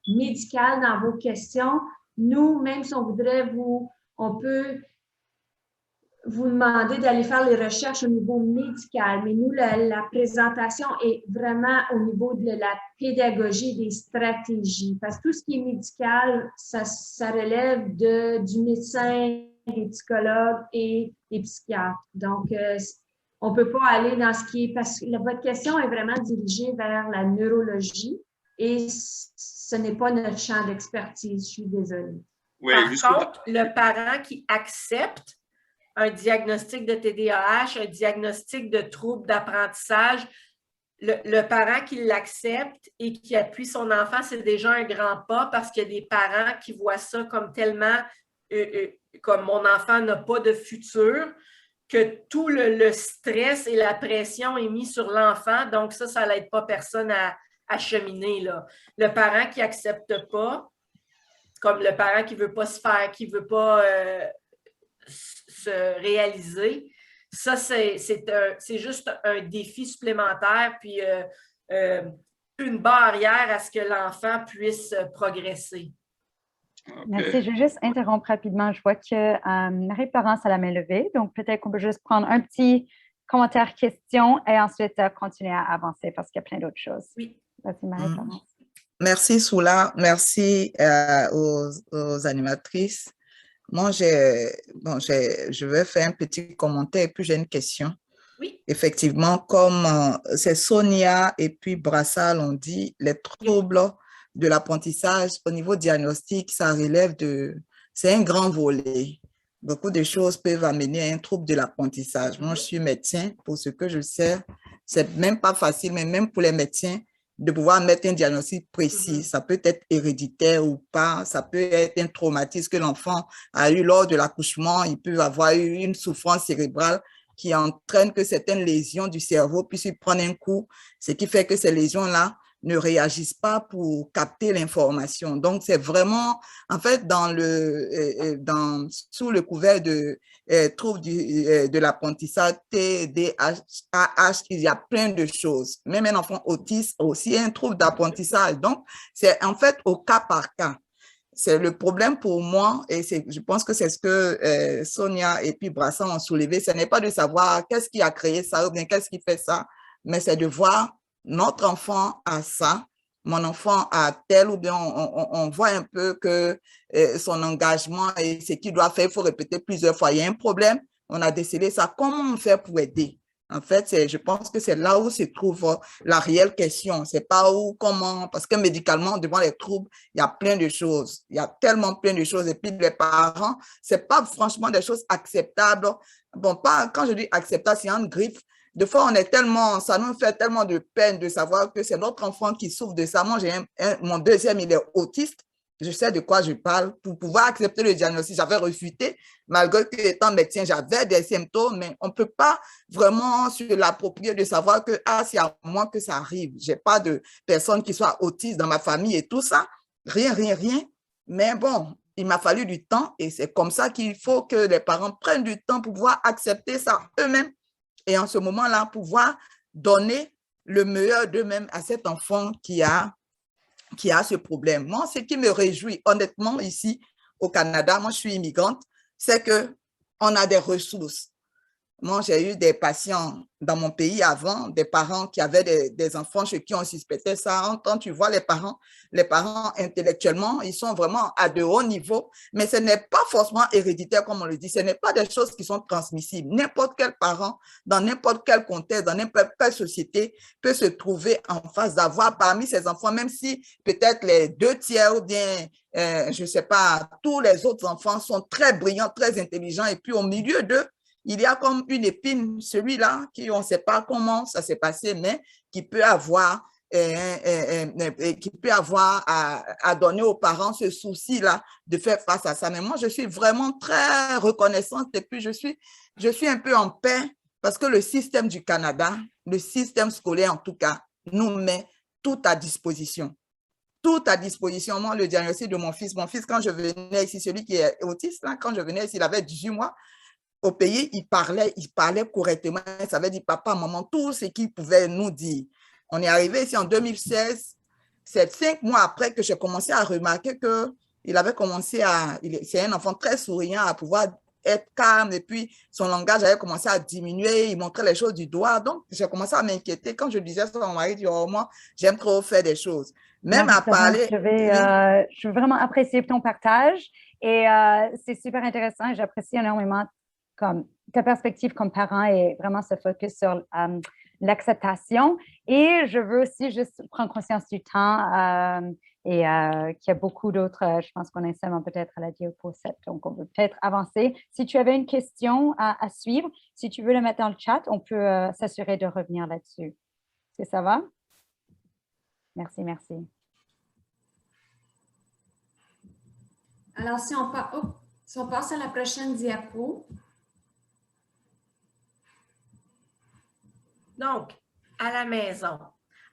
médical dans vos questions, nous, même si on voudrait on peut vous demander d'aller faire les recherches au niveau médical. Mais nous, la présentation est vraiment au niveau de la pédagogie des stratégies. Parce que tout ce qui est médical, ça relève du médecin, des psychologues et des psychiatres. Donc, on ne peut pas aller dans ce qui est... Parce que votre question est vraiment dirigée vers la neurologie et ce n'est pas notre champ d'expertise. Je suis désolée. Oui, par contre, le parent qui accepte un diagnostic de TDAH, un diagnostic de trouble d'apprentissage, le parent qui l'accepte et qui appuie son enfant, c'est déjà un grand pas parce qu'il y a des parents qui voient ça comme tellement, comme mon enfant n'a pas de futur, que tout le stress et la pression est mis sur l'enfant. Donc ça n'aide pas personne à cheminer, là. Le parent qui n'accepte pas, comme le parent qui ne veut pas se faire, qui ne veut pas... se réaliser. Ça, c'est juste un défi supplémentaire, puis une barrière à ce que l'enfant puisse progresser. Merci. Je vais juste interrompre rapidement. Je vois que Marie-Florence a la main levée, donc peut-être qu'on peut juste prendre un petit commentaire, question, et ensuite continuer à avancer parce qu'il y a plein d'autres choses. Oui. Vas-y, Marie-Florence. Merci, Soula. Merci aux animatrices. Moi, je vais faire un petit commentaire et puis j'ai une question. Oui. Effectivement, comme c'est Sonia et puis Brassard l'ont dit, les troubles de l'apprentissage au niveau diagnostic, ça relève c'est un grand volet. Beaucoup de choses peuvent amener à un trouble de l'apprentissage. Moi, je suis médecin, pour ce que je sais, c'est même pas facile, mais même pour les médecins, de pouvoir mettre un diagnostic précis. Ça peut être héréditaire ou pas, ça peut être un traumatisme que l'enfant a eu lors de l'accouchement, il peut avoir eu une souffrance cérébrale qui entraîne que certaines lésions du cerveau puissent prendre un coup, ce qui fait que ces lésions-là ne réagissent pas pour capter l'information. Donc, c'est vraiment, en fait, sous le couvert de troubles de l'apprentissage, TDAH, il y a plein de choses. Même un enfant autiste a aussi un trouble d'apprentissage. Donc, c'est en fait au cas par cas. C'est le problème pour moi, et je pense que c'est ce que Sonia et puis Brassard ont soulevé. Ce n'est pas de savoir qu'est-ce qui a créé ça ou bien qu'est-ce qui fait ça, mais c'est de voir notre enfant a ça, mon enfant a tel, ou bien on voit un peu que son engagement et ce qu'il doit faire, il faut répéter plusieurs fois. Il y a un problème, on a décelé ça. Comment on fait pour aider? En fait, je pense que c'est là où se trouve la réelle question. C'est pas où, comment, parce que médicalement, devant les troubles, il y a plein de choses. Il y a tellement plein de choses. Et puis, les parents, c'est pas franchement des choses acceptables. Bon, pas, quand je dis acceptable, c'est une griffe. Des fois, ça nous fait tellement de peine de savoir que c'est notre enfant qui souffre de ça. Moi, mon deuxième, il est autiste. Je sais de quoi je parle. Pour pouvoir accepter le diagnostic, j'avais refusé, malgré que étant médecin, j'avais des symptômes, mais on ne peut pas vraiment se l'approprier de savoir que c'est à moi que ça arrive. Je n'ai pas de personne qui soit autiste dans ma famille et tout ça. Rien, rien, rien. Mais bon, il m'a fallu du temps et c'est comme ça qu'il faut que les parents prennent du temps pour pouvoir accepter ça eux-mêmes. Et en ce moment-là, pouvoir donner le meilleur d'eux-mêmes à cet enfant qui a ce problème. Moi, ce qui me réjouit, honnêtement, ici au Canada, moi, je suis immigrante, c'est qu'on a des ressources. Moi, j'ai eu des patients dans mon pays avant, des parents qui avaient des enfants chez qui on suspectait ça. Quand tu vois les parents intellectuellement, ils sont vraiment à de hauts niveaux, mais ce n'est pas forcément héréditaire, comme on le dit. Ce n'est pas des choses qui sont transmissibles. N'importe quel parent, dans n'importe quel contexte, dans n'importe quelle société, peut se trouver en face d'avoir parmi ses enfants, même si peut-être les 2/3 ou bien, je ne sais pas, tous les autres enfants sont très brillants, très intelligents, et puis au milieu d'eux, il y a comme une épine, celui-là, qui on ne sait pas comment ça s'est passé, mais qui peut avoir à donner aux parents ce souci-là de faire face à ça. Mais moi, je suis vraiment très reconnaissante et puis je suis un peu en paix parce que le système du Canada, le système scolaire en tout cas, nous met tout à disposition. Tout à disposition. Moi, le diagnostic de mon fils, quand je venais ici, celui qui est autiste, là, quand je venais ici, il avait 18 mois. Au pays, il parlait correctement. Ça veut dire papa, maman, tout ce qu'il pouvait nous dire. On est arrivé ici en 2016. C'est 5 mois après que j'ai commencé à remarquer qu'il avait commencé c'est un enfant très souriant, à pouvoir être calme et puis son langage avait commencé à diminuer. Il montrait les choses du doigt. Donc, j'ai commencé à m'inquiéter. Quand je disais ça à mon mari, il dit, oh, moi, j'aime trop faire des choses. Même à parler. Je veux vraiment apprécier ton partage et c'est super intéressant. J'apprécie énormément comme ta perspective comme parent et vraiment se focus sur l'acceptation. Et je veux aussi juste prendre conscience du temps et qu'il y a beaucoup d'autres, je pense qu'on est seulement peut-être à la diapo 7, donc on peut peut-être avancer. Si tu avais une question à suivre, si tu veux le mettre dans le chat, on peut s'assurer de revenir là-dessus. Est-ce que ça va? Merci, merci. Alors, si on passe à la prochaine diapo. Donc, à la maison.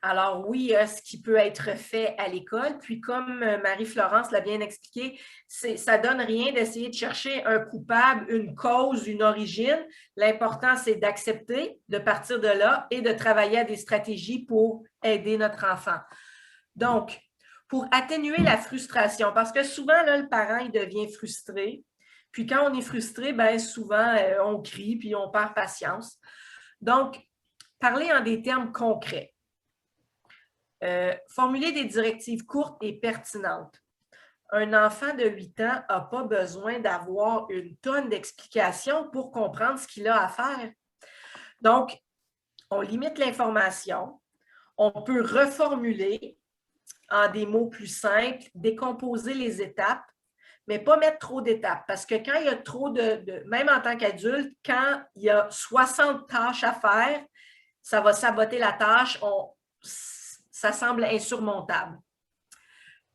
Alors oui, ce qui peut être fait à l'école, puis comme Marie-Florence l'a bien expliqué, ça ne donne rien d'essayer de chercher un coupable, une cause, une origine. L'important, c'est d'accepter, de partir de là et de travailler à des stratégies pour aider notre enfant. Donc, pour atténuer la frustration, parce que souvent, là, le parent, il devient frustré. Puis quand on est frustré, bien souvent, on crie, puis on perd patience. Donc, parler en des termes concrets. Formuler des directives courtes et pertinentes. Un enfant de 8 ans n'a pas besoin d'avoir une tonne d'explications pour comprendre ce qu'il a à faire. Donc, on limite l'information, on peut reformuler en des mots plus simples, décomposer les étapes, mais pas mettre trop d'étapes. Parce que quand il y a trop même en tant qu'adulte, quand il y a 60 tâches à faire, ça va saboter la tâche, ça semble insurmontable.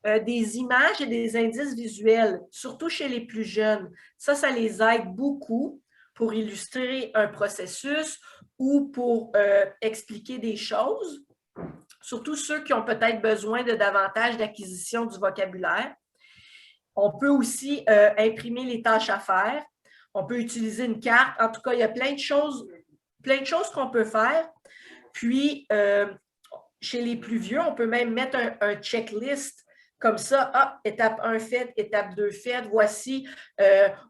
Des images et des indices visuels, surtout chez les plus jeunes, ça les aide beaucoup pour illustrer un processus ou pour expliquer des choses. surtout ceux qui ont peut-être besoin de davantage d'acquisition du vocabulaire. On peut aussi imprimer les tâches à faire. On peut utiliser une carte. En tout cas, il y a plein de choses qu'on peut faire. Puis, chez les plus vieux, on peut même mettre un checklist comme ça. Ah, étape 1 faite, étape 2 faite. Voici,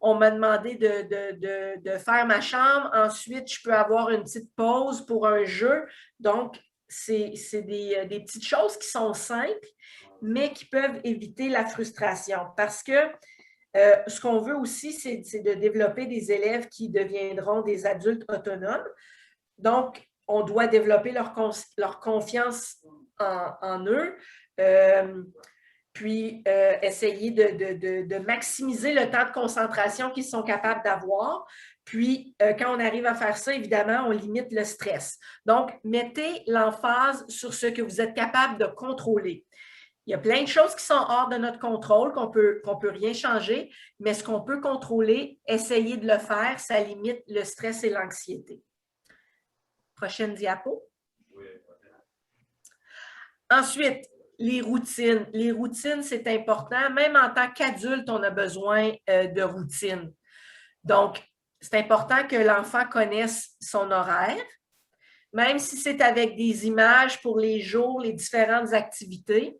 on m'a demandé de faire ma chambre. Ensuite, je peux avoir une petite pause pour un jeu. Donc, c'est des petites choses qui sont simples, mais qui peuvent éviter la frustration. Parce que ce qu'on veut aussi, c'est de développer des élèves qui deviendront des adultes autonomes. Donc, on doit développer leur confiance en eux, puis essayer de maximiser le temps de concentration qu'ils sont capables d'avoir. Puis, quand on arrive à faire ça, évidemment, on limite le stress. Donc, mettez l'emphase sur ce que vous êtes capable de contrôler. Il y a plein de choses qui sont hors de notre contrôle, qu'on peut rien changer, mais ce qu'on peut contrôler, essayer de le faire, ça limite le stress et l'anxiété. Prochaine diapo. Ensuite, les routines. Les routines, c'est important. Même en tant qu'adulte, on a besoin de routines. Donc, c'est important que l'enfant connaisse son horaire, même si c'est avec des images pour les jours, les différentes activités.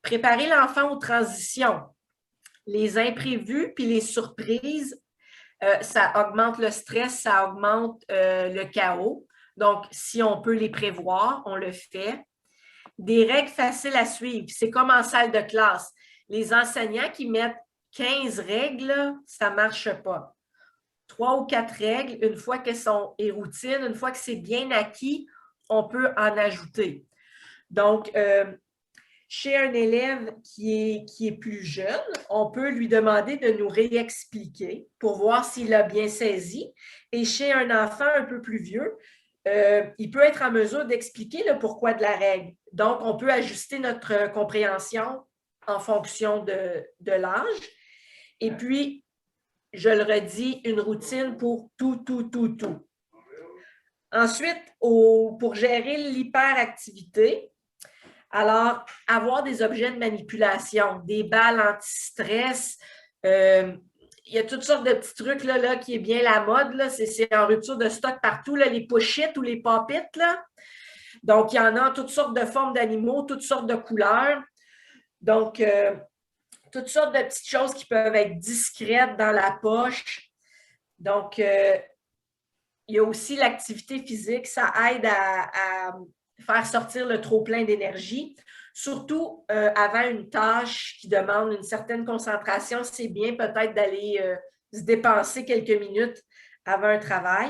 Préparer l'enfant aux transitions. Les imprévus puis les surprises, ça augmente le stress, ça augmente le chaos. Donc, si on peut les prévoir, on le fait. Des règles faciles à suivre. C'est comme en salle de classe. Les enseignants qui mettent 15 règles, ça ne marche pas. 3 ou 4 règles, une fois qu'elles sont et routines, une fois que c'est bien acquis, on peut en ajouter. Donc, chez un élève qui est plus jeune, on peut lui demander de nous réexpliquer pour voir s'il a bien saisi. Et chez un enfant un peu plus vieux, il peut être en mesure d'expliquer le pourquoi de la règle. Donc, on peut ajuster notre compréhension en fonction de l'âge. Et puis, je le redis, une routine pour tout. Ensuite, pour gérer l'hyperactivité, alors, avoir des objets de manipulation, des balles anti-stress, il y a toutes sortes de petits trucs là, qui est bien la mode. C'est en rupture de stock partout, là, les push-it ou les pop-it. Donc, il y en a toutes sortes de formes d'animaux, toutes sortes de couleurs. Donc, toutes sortes de petites choses qui peuvent être discrètes dans la poche. Donc, il y a aussi l'activité physique. Ça aide à faire sortir le trop-plein d'énergie. Surtout avant une tâche qui demande une certaine concentration, c'est bien peut-être d'aller se dépenser quelques minutes avant un travail.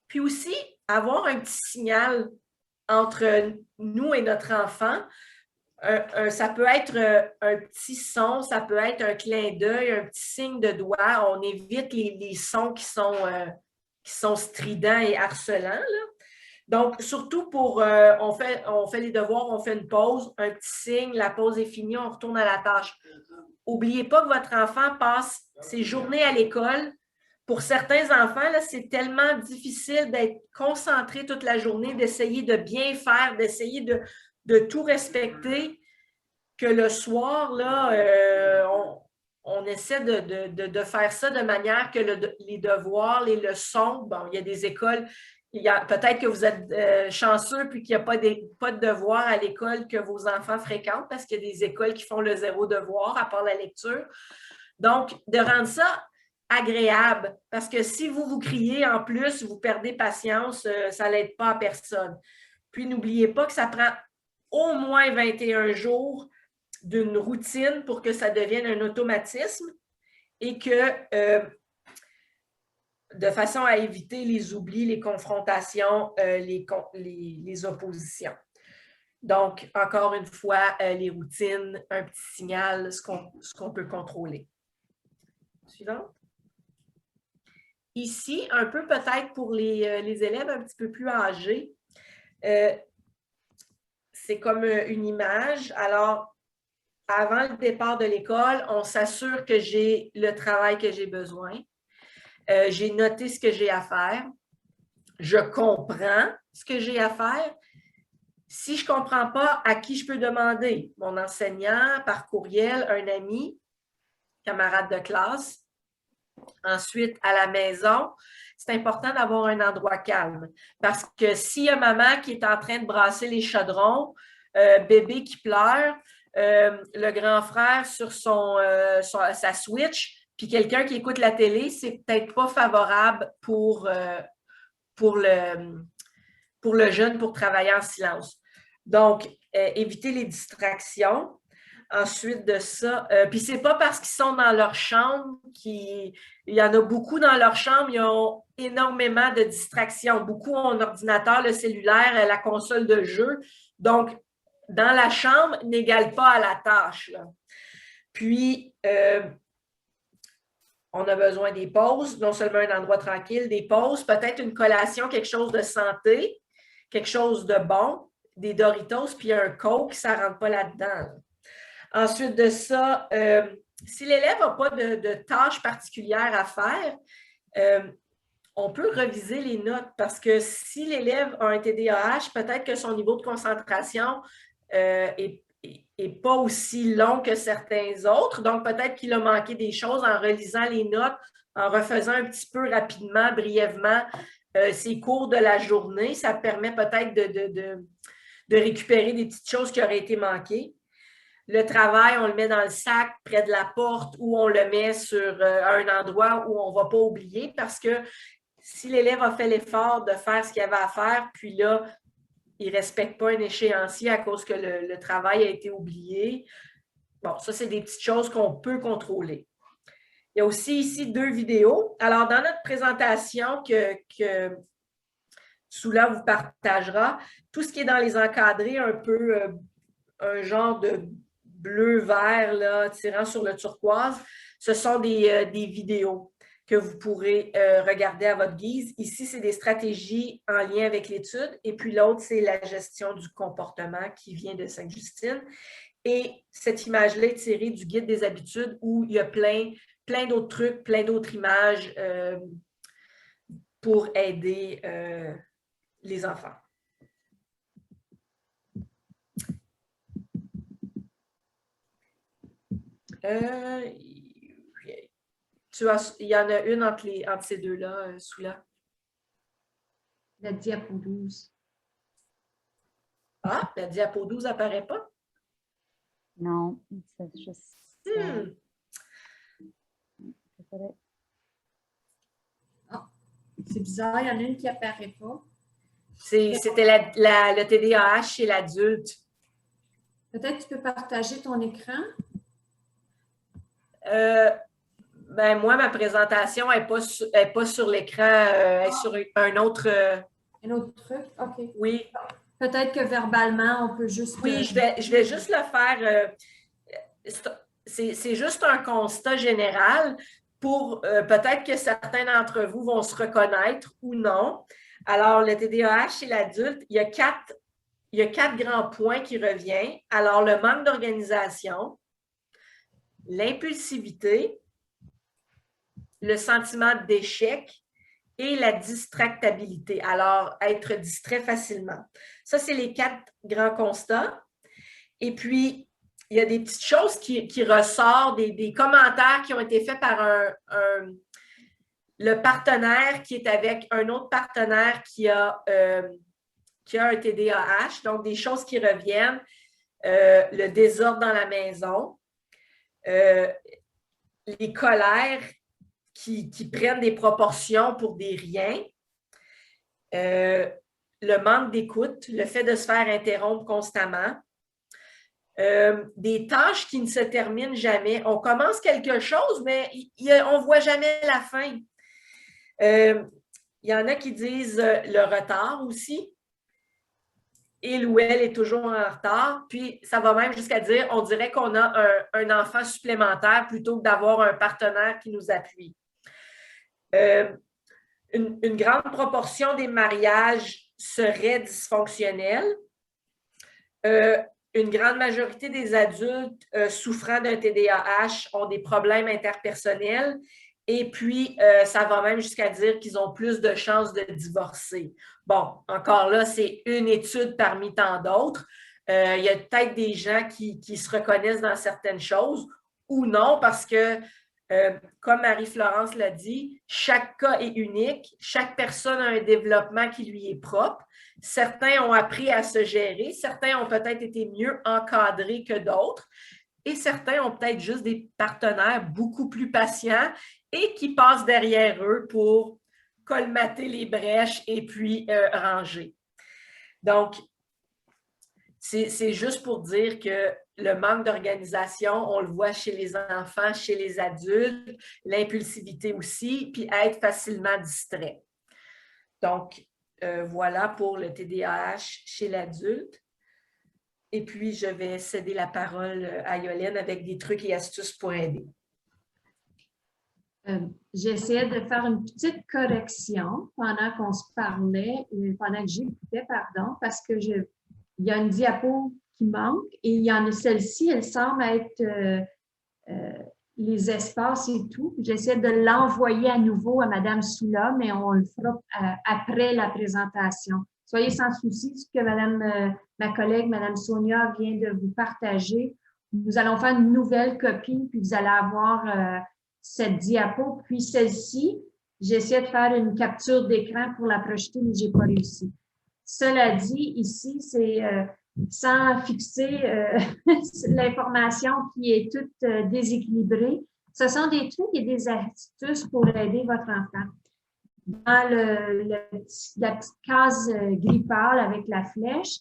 Puis aussi, avoir un petit signal entre nous et notre enfant. Ça peut être un petit son, ça peut être un clin d'œil, un petit signe de doigt. On évite les sons qui sont stridents et harcelants, là. Donc, surtout pour, on fait les devoirs, on fait une pause, un petit signe, la pause est finie, on retourne à la tâche. N'oubliez pas que votre enfant passe ses journées à l'école. Pour certains enfants, c'est tellement difficile d'être concentré toute la journée, d'essayer de bien faire, d'essayer de tout respecter, que le soir, là, on essaie de faire ça de manière que les devoirs, les leçons, bon, il y a des écoles. Peut-être que vous êtes chanceux puis qu'il n'y a pas de devoirs à l'école que vos enfants fréquentent parce qu'il y a des écoles qui font le 0 devoir à part la lecture. Donc, de rendre ça agréable parce que si vous criez en plus, vous perdez patience, ça n'aide pas à personne. Puis, n'oubliez pas que ça prend au moins 21 jours d'une routine pour que ça devienne un automatisme et que de façon à éviter les oublis, les confrontations, les oppositions. Donc, encore une fois, les routines, un petit signal, ce qu'on peut contrôler. Suivante. Ici, un peu peut-être pour les élèves un petit peu plus âgés, c'est comme une image. Alors, avant le départ de l'école, on s'assure que j'ai le travail que j'ai besoin. J'ai noté ce que j'ai à faire. je comprends ce que j'ai à faire. Si je ne comprends pas, à qui je peux demander? Mon enseignant, par courriel, un ami, camarade de classe. Ensuite, à la maison, c'est important d'avoir un endroit calme. Parce que s'il y a maman qui est en train de brasser les chaudrons, bébé qui pleure, le grand frère sur sa Switch, puis quelqu'un qui écoute la télé, c'est peut-être pas favorable pour le jeune pour travailler en silence. Donc, éviter les distractions. Ensuite de ça, puis c'est pas parce qu'ils sont dans leur chambre il y en a beaucoup dans leur chambre, ils ont énormément de distractions. Beaucoup ont un ordinateur, le cellulaire, la console de jeu. Donc, dans la chambre n'égale pas à la tâche, là. Puis, on a besoin des pauses, non seulement un endroit tranquille, des pauses, peut-être une collation, quelque chose de santé, quelque chose de bon, des Doritos, puis un Coke, ça ne rentre pas là-dedans. Ensuite de ça, si l'élève n'a pas de tâches particulières à faire, on peut reviser les notes parce que si l'élève a un TDAH, peut-être que son niveau de concentration n'est pas aussi long que certains autres. Donc, peut-être qu'il a manqué des choses en relisant les notes, en refaisant un petit peu rapidement, brièvement, ses cours de la journée. Ça permet peut-être de récupérer des petites choses qui auraient été manquées. Le travail, on le met dans le sac près de la porte ou on le met sur un endroit où on ne va pas oublier parce que si l'élève a fait l'effort de faire ce qu'il avait à faire, puis là, il ne respecte pas un échéancier à cause que le travail a été oublié. Bon, ça, c'est des petites choses qu'on peut contrôler. Il y a aussi ici 2 vidéos. Alors, dans notre présentation que Soula vous partagera, tout ce qui est dans les encadrés, un peu un genre de bleu-vert là, tirant sur le turquoise, ce sont des vidéos que vous pourrez regarder à votre guise. Ici, c'est des stratégies en lien avec l'étude. Et puis l'autre, c'est la gestion du comportement qui vient de Sainte-Justine. Et cette image-là est tirée du guide des habitudes où il y a plein d'autres trucs, plein d'autres images pour aider les enfants. Il y en a une entre ces deux-là, Soula. La diapo 12. Ah, la diapo 12 n'apparaît pas? Non, c'est juste... C'est bizarre, il y en a une qui n'apparaît pas. C'était le TDAH chez l'adulte. Peut-être que tu peux partager ton écran? Ben moi, ma présentation n'est pas sur l'écran, elle est sur un autre... Un autre truc? OK. Oui. Peut-être que verbalement, on peut juste... Oui, je vais juste le faire. C'est juste un constat général pour peut-être que certains d'entre vous vont se reconnaître ou non. Alors, le TDAH chez l'adulte, il y a quatre grands points qui reviennent. Alors, le manque d'organisation, l'impulsivité, le sentiment d'échec et la distractabilité. Alors, être distrait facilement. Ça, c'est les 4 grands constats. Et puis, il y a des petites choses qui ressortent, des commentaires qui ont été faits par le partenaire qui est avec un autre partenaire qui a un TDAH. Donc, des choses qui reviennent. Le désordre dans la maison. Les colères qui prennent des proportions pour des riens. Le manque d'écoute, le fait de se faire interrompre constamment. Des tâches qui ne se terminent jamais. On commence quelque chose, mais on ne voit jamais la fin. Il y en a qui disent le retard aussi. Il ou elle est toujours en retard. Puis, ça va même jusqu'à dire, on dirait qu'on a un enfant supplémentaire plutôt que d'avoir un partenaire qui nous appuie. Une grande proportion des mariages seraient dysfonctionnels. Une grande majorité des adultes souffrant d'un TDAH ont des problèmes interpersonnels Et puis, ça va même jusqu'à dire qu'ils ont plus de chances de divorcer. Bon, encore là, c'est une étude parmi tant d'autres. Il y a peut-être des gens qui se reconnaissent dans certaines choses ou non, parce que, comme Marie-Florence l'a dit, chaque cas est unique, chaque personne a un développement qui lui est propre. Certains ont appris à se gérer, certains ont peut-être été mieux encadrés que d'autres, et certains ont peut-être juste des partenaires beaucoup plus patients et qui passent derrière eux pour colmater les brèches et puis ranger. Donc, c'est juste pour dire que le manque d'organisation, on le voit chez les enfants, chez les adultes, l'impulsivité aussi, puis être facilement distrait. Donc, voilà pour le TDAH chez l'adulte. Et puis, je vais céder la parole à Yolène avec des trucs et astuces pour aider. J'essayais de faire une petite correction pendant qu'on se parlait, pendant que j'écoutais, pardon, parce que il y a une diapo qui manque et il y en a celle-ci, elle semble être les espaces et tout. J'essaie de l'envoyer à nouveau à Mme Soula, mais on le fera après la présentation. Soyez sans souci, ce que ma collègue, Mme Sonia, vient de vous partager. Nous allons faire une nouvelle copie, puis vous allez avoir cette diapo. Puis celle-ci, j'essaie de faire une capture d'écran pour la projeter, mais je n'ai pas réussi. Cela dit, ici, c'est sans fixer l'information qui est toute déséquilibrée. Ce sont des trucs et des astuces pour aider votre enfant. Dans la petite case gris pâle avec la flèche,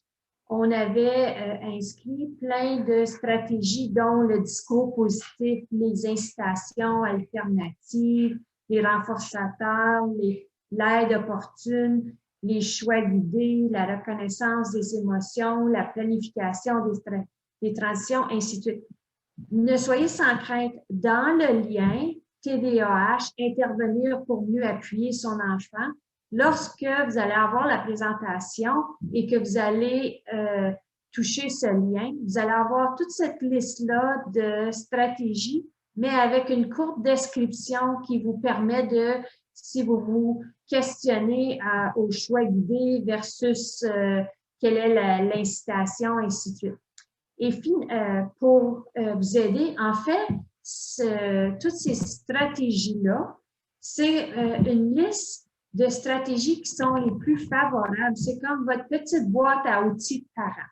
on avait inscrit plein de stratégies, dont le discours positif, les incitations alternatives, les renforçateurs, l'aide opportune, les choix guidés, la reconnaissance des émotions, la planification des transitions, ainsi de suite. Ne soyez sans crainte. Dans le lien TDAH, intervenir pour mieux appuyer son enfant, lorsque vous allez avoir la présentation et que vous allez toucher ce lien, vous allez avoir toute cette liste-là de stratégies, mais avec une courte description qui vous permet de, si vous vous questionnez au choix guidé versus quelle est l'incitation, ainsi de suite. Et pour vous aider, en fait, toutes ces stratégies-là, c'est une liste de stratégies qui sont les plus favorables. C'est comme votre petite boîte à outils de parents.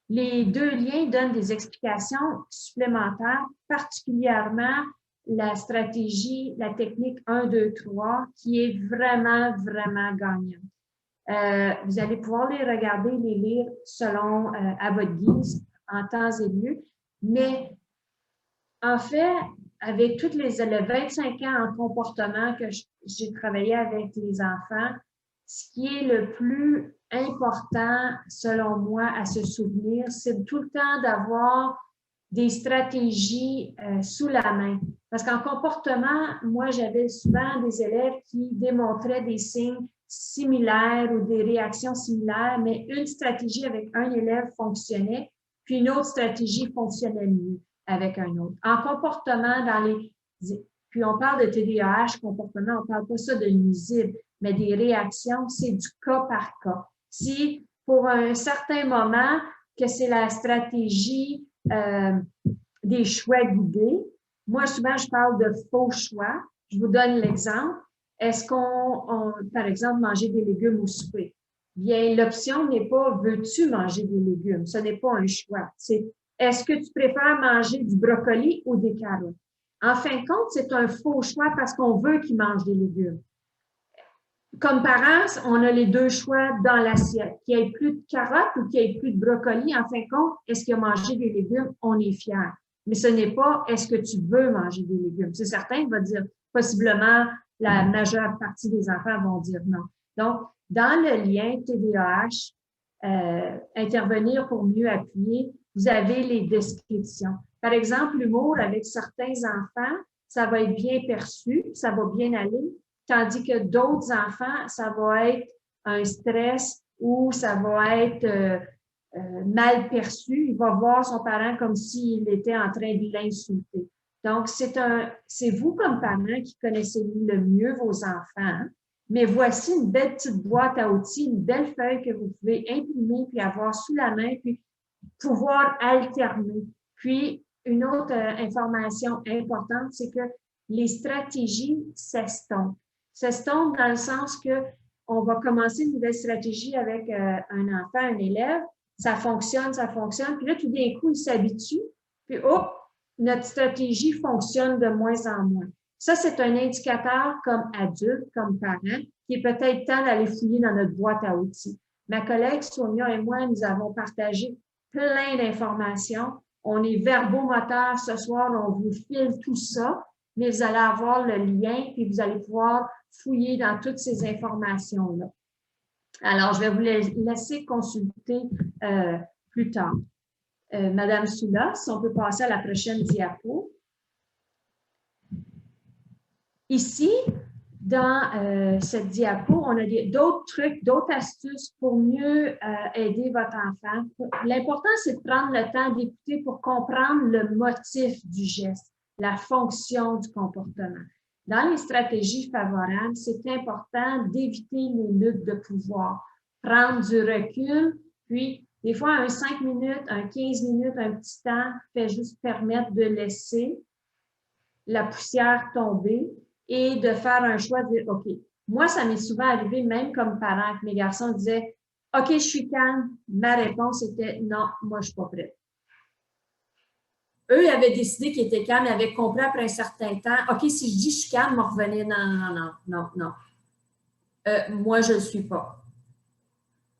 Les deux liens donnent des explications supplémentaires, particulièrement la stratégie, la technique 1, 2, 3, qui est vraiment, vraiment gagnante. Vous allez pouvoir les regarder, les lire selon à votre guise, en temps et lieu, mais en fait, avec toutes les 25 ans en comportement que j'ai travaillé avec les enfants, ce qui est le plus important, selon moi, à se souvenir, c'est tout le temps d'avoir des stratégies sous la main. Parce qu'en comportement, moi, j'avais souvent des élèves qui démontraient des signes similaires ou des réactions similaires, mais une stratégie avec un élève fonctionnait, puis une autre stratégie fonctionnait mieux avec un autre. En comportement, puis on parle de TDAH, comportement, on ne parle pas ça de nuisible, mais des réactions, c'est du cas par cas. Si pour un certain moment, que c'est la stratégie des choix guidés, moi souvent je parle de faux choix. Je vous donne l'exemple. Est-ce par exemple, manger des légumes au souper? Bien, l'option n'est pas « veux-tu manger des légumes ?» Ce n'est pas un choix. C'est « est-ce que tu préfères manger du brocoli ou des carottes? » En fin de compte, c'est un faux choix parce qu'on veut qu'il mange des légumes. Comme parents, on a les deux choix dans l'assiette. Qu'il y ait plus de carottes ou qu'il y ait plus de brocoli, en fin de compte, est-ce qu'il a mangé des légumes? On est fiers. Mais ce n'est pas « est-ce que tu veux manger des légumes? » C'est certain, il va dire possiblement la majeure partie des enfants vont dire non. Donc, dans le lien TDAH, intervenir pour mieux appuyer, vous avez les descriptions. Par exemple, l'humour avec certains enfants, ça va être bien perçu, ça va bien aller, tandis que d'autres enfants, ça va être un stress ou ça va être mal perçu. Il va voir son parent comme s'il était en train de l'insulter. Donc, c'est vous comme parents qui connaissez le mieux vos enfants, mais voici une belle petite boîte à outils, une belle feuille que vous pouvez imprimer puis avoir sous la main, puis pouvoir alterner. Puis, une autre information importante, c'est que les stratégies s'estompent. S'estompent dans le sens que on va commencer une nouvelle stratégie avec un enfant, un élève, ça fonctionne, puis là, tout d'un coup, il s'habitue, puis hop, notre stratégie fonctionne de moins en moins. Ça, c'est un indicateur comme adulte, comme parent, qui est peut-être temps d'aller fouiller dans notre boîte à outils. Ma collègue Sonia et moi, nous avons partagé plein d'informations. On est verbomoteurs ce soir, on vous file tout ça, mais vous allez avoir le lien, puis vous allez pouvoir fouiller dans toutes ces informations-là. Alors, je vais vous laisser consulter plus tard. Madame Soula, si on peut passer à la prochaine diapo. Ici, dans cette diapo, on a d'autres trucs, d'autres astuces pour mieux aider votre enfant. L'important, c'est de prendre le temps d'écouter pour comprendre le motif du geste, la fonction du comportement. Dans les stratégies favorables, c'est important d'éviter les luttes de pouvoir, prendre du recul, puis des fois, un 5 minutes, un 15 minutes, un petit temps fait juste permettre de laisser la poussière tomber et de faire un choix de dire, OK, moi, ça m'est souvent arrivé, même comme parent, que mes garçons disaient, OK, je suis calme. Ma réponse était, non, moi, je ne suis pas prête. Eux avaient décidé qu'ils étaient calmes, ils avaient compris après un certain temps, OK, si je dis je suis calme, ils revenaient, non. Moi, je ne le suis pas.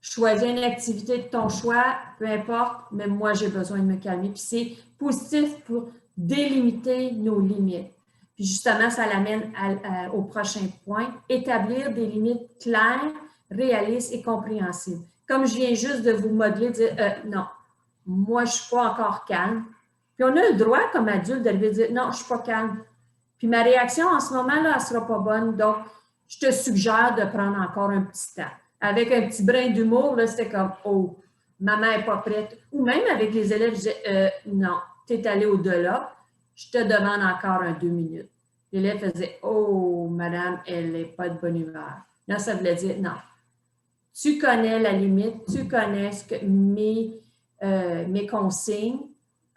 Choisis une activité de ton choix, peu importe, mais moi, j'ai besoin de me calmer. Puis c'est positif pour délimiter nos limites. Puis justement, ça l'amène au prochain point, établir des limites claires, réalistes et compréhensibles. Comme je viens juste de vous modeler, dire non, moi, je ne suis pas encore calme. Puis on a le droit, comme adulte, de dire non, je ne suis pas calme. Puis ma réaction en ce moment-là, elle ne sera pas bonne. Donc, je te suggère de prendre encore un petit temps. Avec un petit brin d'humour, là, c'était comme « Oh, maman n'est pas prête ». Ou même avec les élèves, je disais « Non, tu es allé au-delà, je te demande encore 2 minutes ». L'élève faisait « Oh, madame, elle n'est pas de bonne humeur ». Là, ça voulait dire « Non, tu connais la limite, tu connais mes consignes,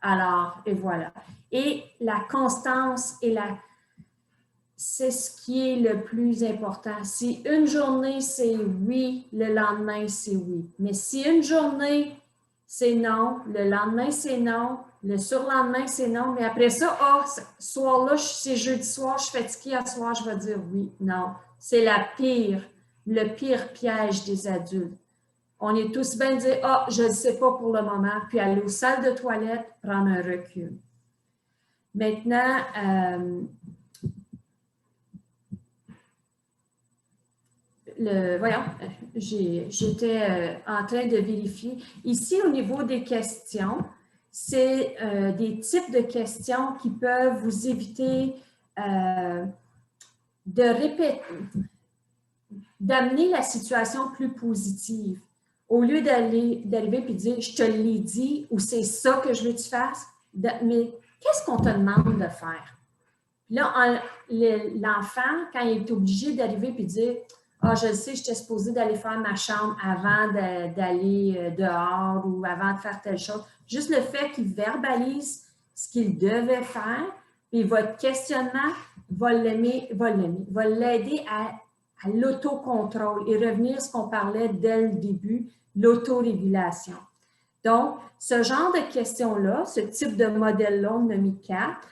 alors, et voilà ». Et la constance et c'est ce qui est le plus important. Si une journée, c'est oui, le lendemain, c'est oui. Mais si une journée, c'est non, le lendemain, c'est non, le surlendemain, c'est non, mais après ça, ce soir-là, c'est jeudi soir, je suis fatiguée, à ce soir, je vais dire oui. Non, c'est le pire piège des adultes. On est tous bien dire, je ne sais pas pour le moment, puis aller aux salles de toilette, prendre un recul. Maintenant, j'étais en train de vérifier. Ici, au niveau des questions, c'est des types de questions qui peuvent vous éviter d'amener la situation plus positive. Au lieu d'arriver et de dire « je te l'ai dit » ou « c'est ça que je veux que tu fasses », mais qu'est-ce qu'on te demande de faire? Puis là, l'enfant, quand il est obligé d'arriver et de dire je le sais, j'étais supposée d'aller faire ma chambre avant d'aller dehors ou avant de faire telle chose. » Juste le fait qu'il verbalise ce qu'il devait faire, puis votre questionnement va l'aider à l'autocontrôle et revenir à ce qu'on parlait dès le début, l'autorégulation. Donc, ce genre de questions-là, ce type de modèle-là, on a mis 4,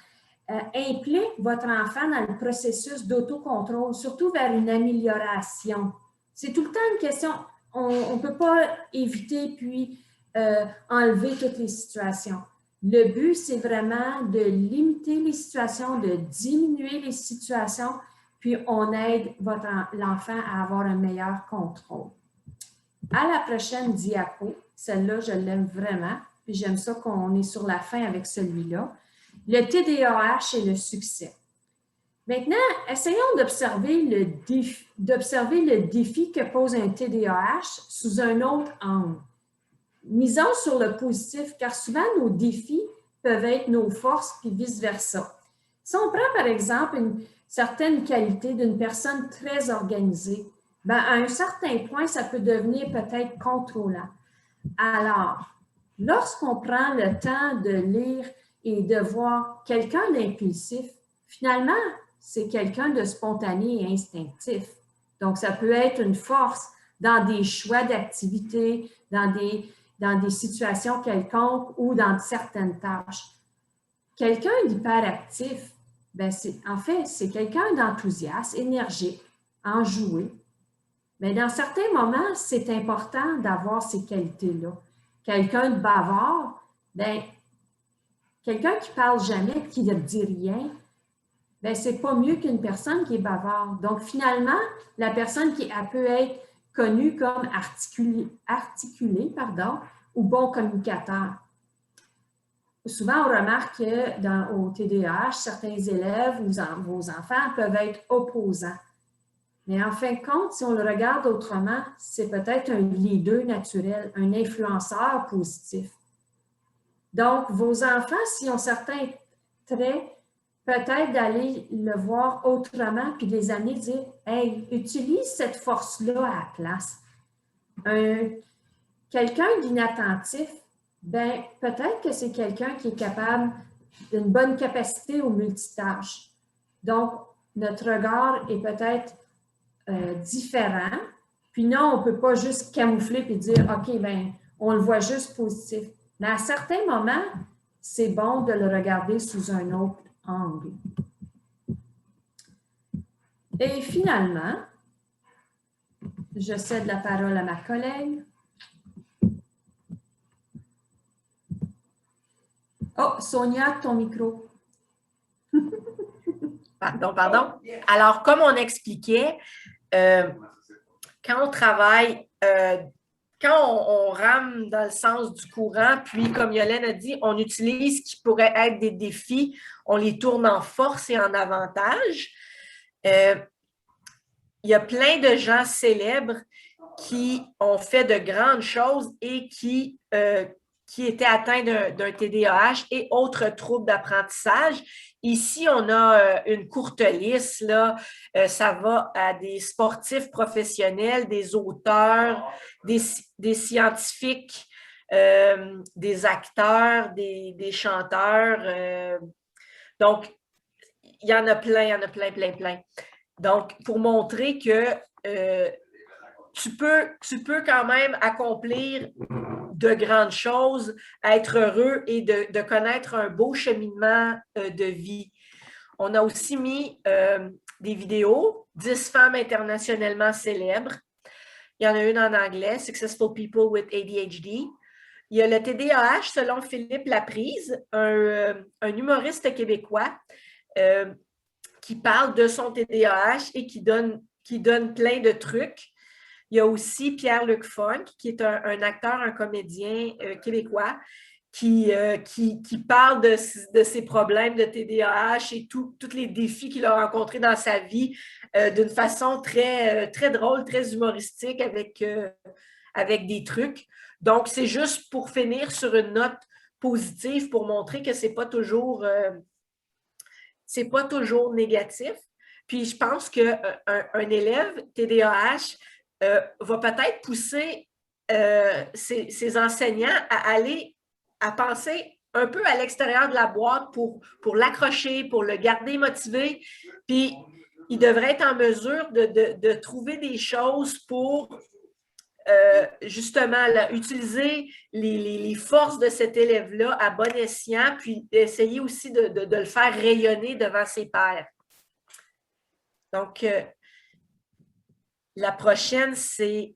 implique votre enfant dans le processus d'autocontrôle, surtout vers une amélioration. C'est tout le temps une question, on ne peut pas éviter puis enlever toutes les situations. Le but, c'est vraiment de limiter les situations, de diminuer les situations, puis on aide l'enfant à avoir un meilleur contrôle. À la prochaine diapo, celle-là, je l'aime vraiment, puis j'aime ça qu'on est sur la fin avec celui-là. Le TDAH et le succès. Maintenant, essayons d'observer le défi que pose un TDAH sous un autre angle. Misons sur le positif, car souvent nos défis peuvent être nos forces, puis vice-versa. Si on prend par exemple une certaine qualité d'une personne très organisée, ben, à un certain point, ça peut devenir peut-être contrôlant. Alors, lorsqu'on prend le temps de lire et de voir quelqu'un d'impulsif, finalement, c'est quelqu'un de spontané et instinctif. Donc, ça peut être une force dans des choix d'activités, dans des situations quelconques ou dans certaines tâches. Quelqu'un d'hyperactif, ben en fait, c'est quelqu'un d'enthousiaste, énergique, enjoué. Mais dans certains moments, c'est important d'avoir ces qualités-là. Quelqu'un de bavard, ben, quelqu'un qui ne parle jamais, qui ne dit rien, ben, ce n'est pas mieux qu'une personne qui est bavarde. Donc, finalement, la personne elle peut être connue comme articulée, ou bon communicateur. Souvent, on remarque que au TDAH, certains élèves ou vos enfants peuvent être opposants. Mais en fin de compte, si on le regarde autrement, c'est peut-être un leader naturel, un influenceur positif. Donc, vos enfants, s'ils ont certains traits, peut-être d'aller le voir autrement, puis les amener dire « Hey, utilise cette force-là à la place. » Quelqu'un d'inattentif, ben peut-être que c'est quelqu'un qui est capable d'une bonne capacité au multitâche. Donc, notre regard est peut-être différent. Puis non, on ne peut pas juste camoufler et dire « OK, ben on le voit juste positif. » Mais à certains moments, c'est bon de le regarder sous un autre angle. Et finalement, je cède la parole à ma collègue. Oh, Sonia, ton micro. Pardon. Alors, comme on expliquait, quand on travaille, quand on rame dans le sens du courant, puis comme Yolène a dit, on utilise ce qui pourrait être des défis, on les tourne en force et en avantage. Il y a plein de gens célèbres qui ont fait de grandes choses et qui étaient atteints d'un TDAH et autres troubles d'apprentissage. Ici, on a une courte liste, là. Ça va à des sportifs professionnels, des auteurs, des scientifiques, des acteurs, des chanteurs. Donc, il y en a plein. Donc, pour montrer que tu peux quand même accomplir de grandes choses, être heureux et de connaître un beau cheminement de vie. On a aussi mis des vidéos, 10 femmes internationalement célèbres. Il y en a une en anglais, Successful People with ADHD. Il y a le TDAH, selon Philippe Laprise, un humoriste québécois qui parle de son TDAH et qui donne plein de trucs. Il y a aussi Pierre-Luc Funk, qui est un acteur, un comédien québécois, qui parle de ses problèmes de TDAH et tous les défis qu'il a rencontrés dans sa vie d'une façon très, très drôle, très humoristique avec des trucs. Donc, c'est juste pour finir sur une note positive pour montrer que c'est pas toujours négatif. Puis, je pense qu'un élève TDAH va peut-être pousser ses enseignants à penser un peu à l'extérieur de la boîte pour l'accrocher, pour le garder motivé. Puis, il devrait être en mesure de trouver des choses pour justement là, utiliser les forces de cet élève-là à bon escient, puis essayer aussi de le faire rayonner devant ses pairs. Donc, la prochaine, c'est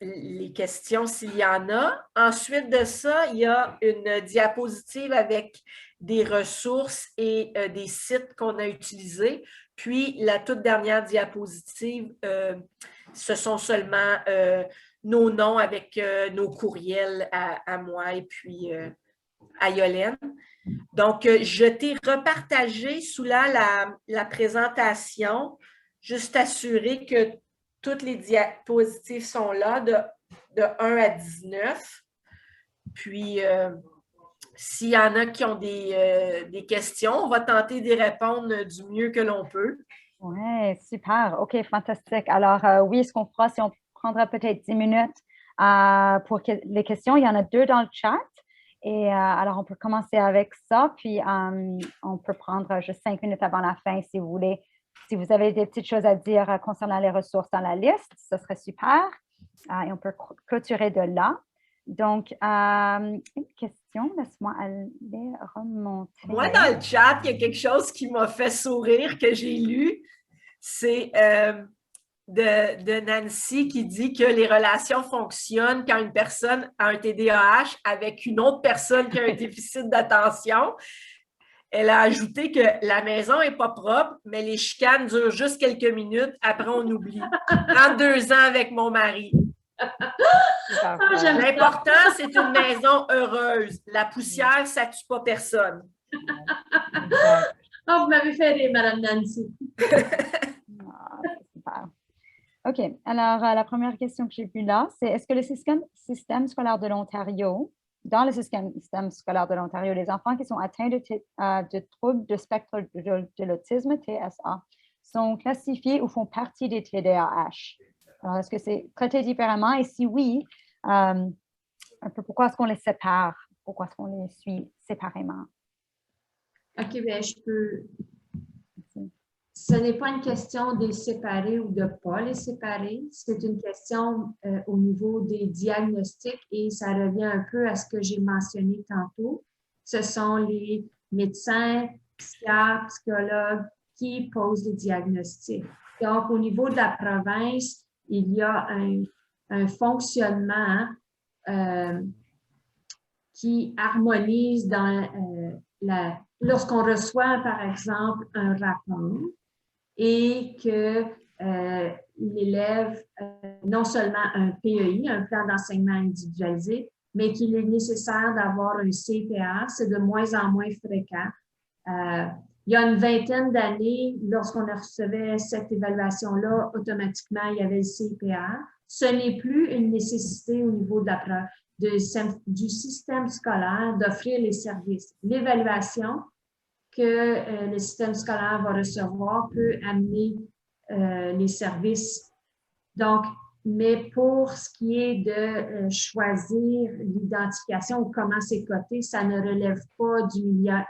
les questions s'il y en a. Ensuite de ça, il y a une diapositive avec des ressources et des sites qu'on a utilisés. Puis, la toute dernière diapositive, ce sont seulement nos noms avec nos courriels à moi et puis à Yolène. Donc, je t'ai repartagé sous la présentation, juste assurer que toutes les diapositives sont là de 1 à 19. Puis, s'il y en a qui ont des questions, on va tenter d'y répondre du mieux que l'on peut. Oui, super. OK, fantastique. Alors, oui, ce qu'on fera, c'est on prendra peut-être 10 minutes pour les questions. Il y en a 2 dans le chat. Et alors, on peut commencer avec ça. Puis, on peut prendre juste 5 minutes avant la fin si vous voulez. Si vous avez des petites choses à dire concernant les ressources dans la liste, ce serait super. Et on peut clôturer de là. Donc, une question, laisse-moi aller remonter. Moi, dans le chat, il y a quelque chose qui m'a fait sourire que j'ai lu. C'est de Nancy qui dit que les relations fonctionnent quand une personne a un TDAH avec une autre personne qui a un déficit d'attention. Elle a ajouté que la maison n'est pas propre, mais les chicanes durent juste quelques minutes. Après, on oublie. 32 ans avec mon mari. L'important, c'est une maison heureuse. La poussière, ça ne tue pas personne. Oh, vous m'avez fait rire, Madame Nancy. Super. OK. Alors, la première question que j'ai vue là, c'est est-ce que le système scolaire de l'Ontario, dans le système scolaire de l'Ontario, les enfants qui sont atteints de troubles de spectre de l'autisme, TSA, sont classifiés ou font partie des TDAH? Alors, est-ce que c'est traité différemment? Et si oui, un peu pourquoi est-ce qu'on les sépare? Pourquoi est-ce qu'on les suit séparément? OK, bien, je peux. Ce n'est pas une question de les séparer ou de ne pas les séparer. C'est une question au niveau des diagnostics et ça revient un peu à ce que j'ai mentionné tantôt. Ce sont les médecins, psychiatres, psychologues qui posent les diagnostics. Donc, au niveau de la province, il y a un fonctionnement qui harmonise dans lorsqu'on reçoit, par exemple, un rapport et que l'élève, non seulement un PEI, un plan d'enseignement individualisé, mais qu'il est nécessaire d'avoir un CPA, c'est de moins en moins fréquent. Il y a une vingtaine d'années, lorsqu'on recevait cette évaluation-là, automatiquement, il y avait le CPA. Ce n'est plus une nécessité au niveau du système scolaire d'offrir les services. L'évaluation que le système scolaire va recevoir peut amener les services. Donc, mais pour ce qui est de choisir l'identification ou comment c'est coté, ça ne relève pas du